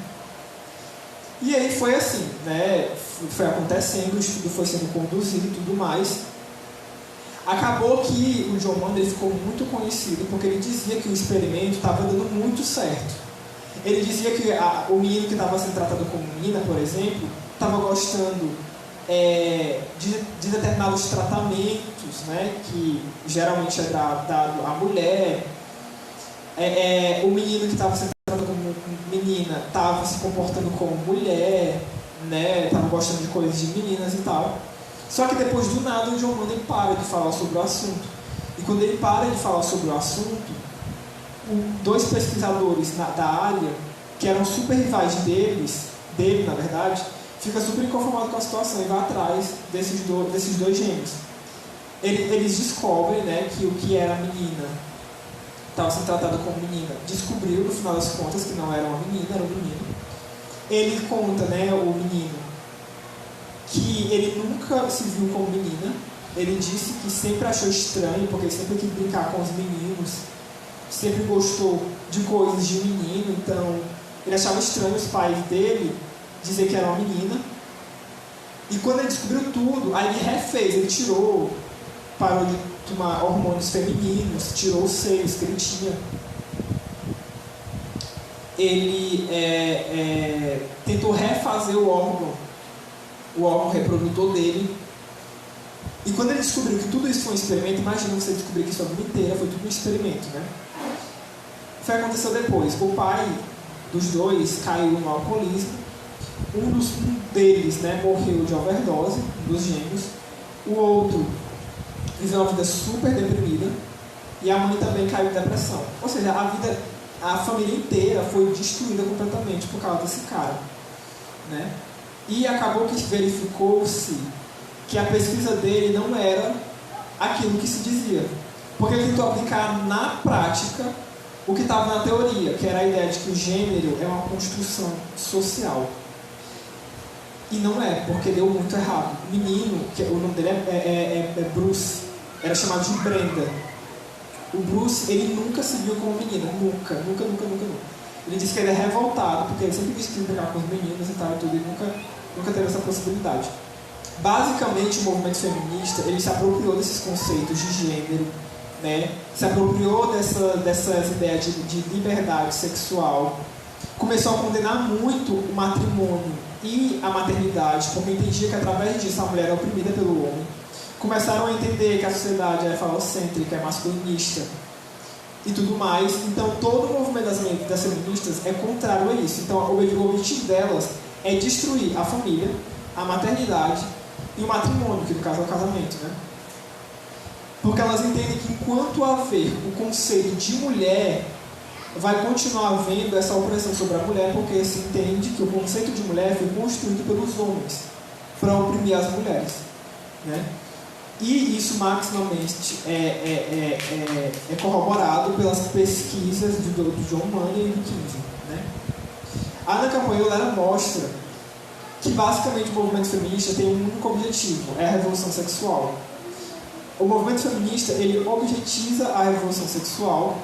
E aí foi assim, né? Foi acontecendo, o estudo foi sendo conduzido e tudo mais. Acabou que o John Mander ficou muito conhecido porque ele dizia que o experimento estava dando muito certo. Ele dizia que o menino que estava sendo tratado como menina, por exemplo, estava gostando de determinados tratamentos, né, que geralmente é dado à mulher. O menino que estava sendo tratado como menina estava se comportando como mulher, né, estava gostando de coisas de meninas e tal. Só que depois do nada o John Mander para de falar sobre o assunto. E quando ele para de falar sobre o assunto, dois pesquisadores da área, que eram super rivais dele na verdade, fica super inconformado com a situação e vai atrás desses dois gêmeos. Eles descobrem, né, que o que era menina estava sendo tratado como menina, descobriu no final das contas que não era uma menina, era um menino. Ele conta, né, o menino, que ele nunca se viu como menina. Ele disse que sempre achou estranho, porque ele sempre quis brincar com os meninos, sempre gostou de coisas de menino, então ele achava estranho os pais dele dizer que era uma menina. E quando ele descobriu tudo, aí ele refez, ele parou de tomar hormônios femininos, tirou os seios que ele tinha. Ele tentou refazer o órgão reprodutor dele. E quando ele descobriu que tudo isso foi um experimento, imagina você descobrir que sua vida inteira foi tudo um experimento, né? O que aconteceu depois? O pai dos dois caiu no alcoolismo. Um deles, né, morreu de overdose, um dos gêmeos. O outro viveu uma vida super deprimida. E a mãe também caiu em depressão. Ou seja, a família inteira foi destruída completamente por causa desse cara, né? E acabou que verificou-se que a pesquisa dele não era aquilo que se dizia. Porque ele tentou aplicar na prática o que estava na teoria, que era a ideia de que o gênero é uma construção social. E não é, porque deu muito errado. O menino, o nome dele é Bruce, era chamado de Brenda. O Bruce, ele nunca se viu como menina, nunca. Ele disse que ele é revoltado, porque ele sempre quis brincar com os meninos e tal e tudo, e nunca teve essa possibilidade. Basicamente, o movimento feminista, ele se apropriou desses conceitos de gênero, né? Se apropriou dessas ideias de liberdade sexual, começou a condenar muito o matrimônio e a maternidade, porque entendia que através disso a mulher é oprimida pelo homem. Começaram a entender que a sociedade é falocêntrica, é masculinista e tudo mais. Então, todo o movimento das feministas é contrário a isso. Então, o objetivo delas é destruir a família, a maternidade e o matrimônio, que no caso é o casamento, né? Porque elas entendem que enquanto haver o conceito de mulher, vai continuar havendo essa opressão sobre a mulher, porque se entende que o conceito de mulher foi construído pelos homens para oprimir as mulheres, né? E isso maximamente é corroborado pelas pesquisas do John Mander e do Kinsey, né? A Ana Capoeira mostra que basicamente o movimento feminista tem um único objetivo, é a revolução sexual. O movimento feminista, ele objetiza a revolução sexual,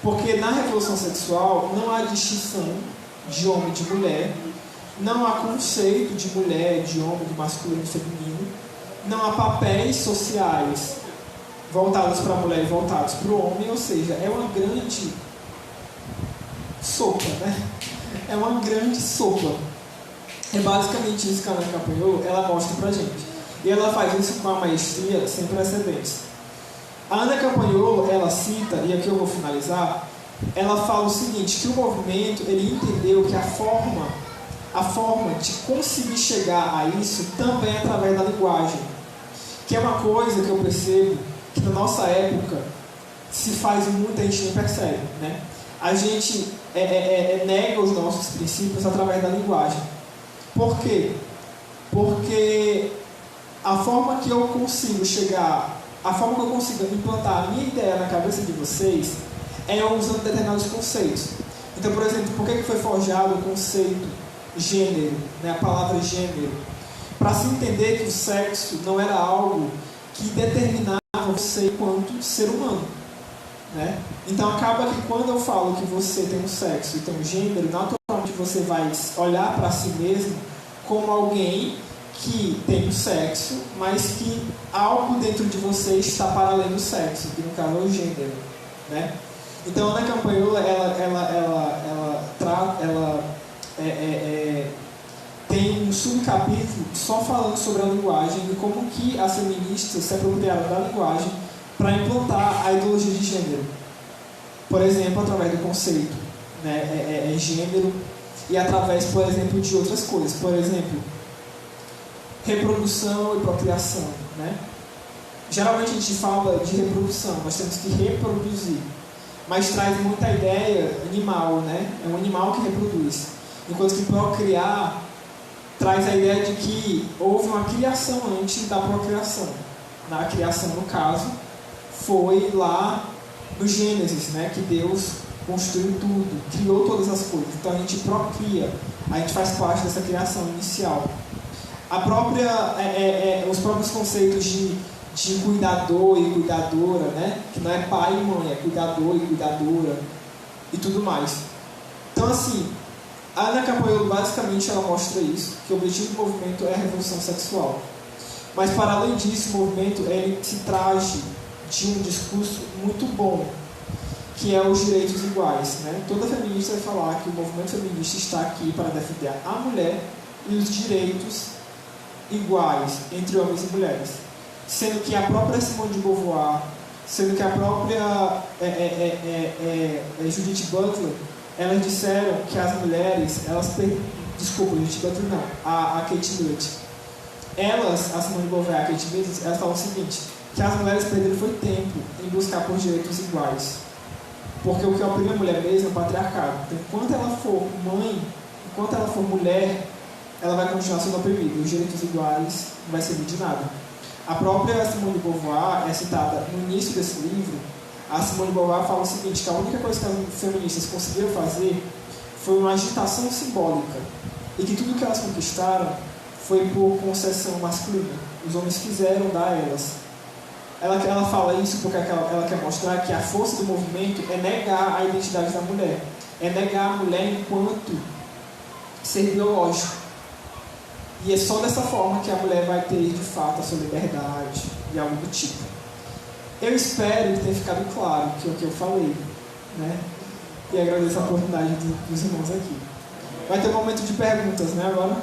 porque na revolução sexual não há distinção de homem e de mulher, não há conceito de mulher, de homem, de masculino e feminino, não há papéis sociais voltados para a mulher e voltados para o homem, ou seja, é uma grande sopa, né? É uma grande sopa. É basicamente isso que a Ana Campanholo, ela mostra pra gente. E ela faz isso com uma maestria sem precedentes. A Ana Campanholo, ela cita, e aqui eu vou finalizar, ela fala o seguinte, que o movimento, ele entendeu que a forma de conseguir chegar a isso também é através da linguagem. Que é uma coisa que eu percebo que na nossa época se faz muito, a gente nem percebe, né? A gente nega os nossos princípios através da linguagem. Por quê? Porque a forma que eu consigo chegar, a forma que eu consigo implantar a minha ideia na cabeça de vocês é usando determinados conceitos. Então, por exemplo, por que foi forjado o conceito gênero, né? A palavra gênero? Para se entender que o sexo não era algo que determinava você enquanto ser humano, né? Então acaba que quando eu falo que você tem um sexo e tem um gênero, naturalmente você vai olhar para si mesmo como alguém que tem um sexo, mas que algo dentro de você está para além do sexo, que no caso é o gênero, né? Então a Ana Campanholo, tem um subcapítulo só falando sobre a linguagem e como que as feministas se apropriaram da linguagem para implantar a ideologia de gênero. Por exemplo, através do conceito, né, gênero, e através, por exemplo, de outras coisas. Por exemplo, reprodução e procriação, né? Geralmente a gente fala de reprodução, nós temos que reproduzir, mas traz muita ideia animal, né? É um animal que reproduz. Enquanto que procriar traz a ideia de que houve uma criação antes da procriação. Na criação, no caso, foi lá no Gênesis, né, que Deus construiu tudo, criou todas as coisas. Então a gente procria, a gente faz parte dessa criação inicial. Os próprios conceitos de cuidador e cuidadora, né, que não é pai e mãe, é cuidador e cuidadora e tudo mais. Então, assim, a Ana Campanholo basicamente ela mostra isso, que o objetivo do movimento é a revolução sexual. Mas para além disso, o movimento ele se trage de um discurso muito bom, que é os direitos iguais, né? Toda feminista vai falar que o movimento feminista está aqui para defender a mulher e os direitos iguais entre homens e mulheres. Sendo que a própria Simone de Beauvoir, sendo que a própria Judith Butler, elas disseram que as mulheres, desculpa, Judith Butler não, a Kate Millett, a Simone de Beauvoir e a Kate Millett, elas falam o seguinte, que as mulheres perderam foi tempo em buscar por direitos iguais. Porque o que oprime a mulher mesmo é o patriarcado. Então, enquanto ela for mãe, enquanto ela for mulher, ela vai continuar sendo oprimida. Os direitos iguais não vai servir de nada. A própria Simone de Beauvoir é citada no início desse livro. A Simone de Beauvoir fala o seguinte, que a única coisa que as feministas conseguiram fazer foi uma agitação simbólica. E que tudo que elas conquistaram foi por concessão masculina. Os homens quiseram dar a elas. Ela fala isso porque ela quer mostrar que a força do movimento é negar a identidade da mulher. É negar a mulher enquanto ser biológico. E é só dessa forma que a mulher vai ter, de fato, a sua liberdade e algo do tipo. Eu espero que tenha ficado claro que é o que eu falei, né? E agradeço a oportunidade dos irmãos aqui. Vai ter um momento de perguntas, né, agora?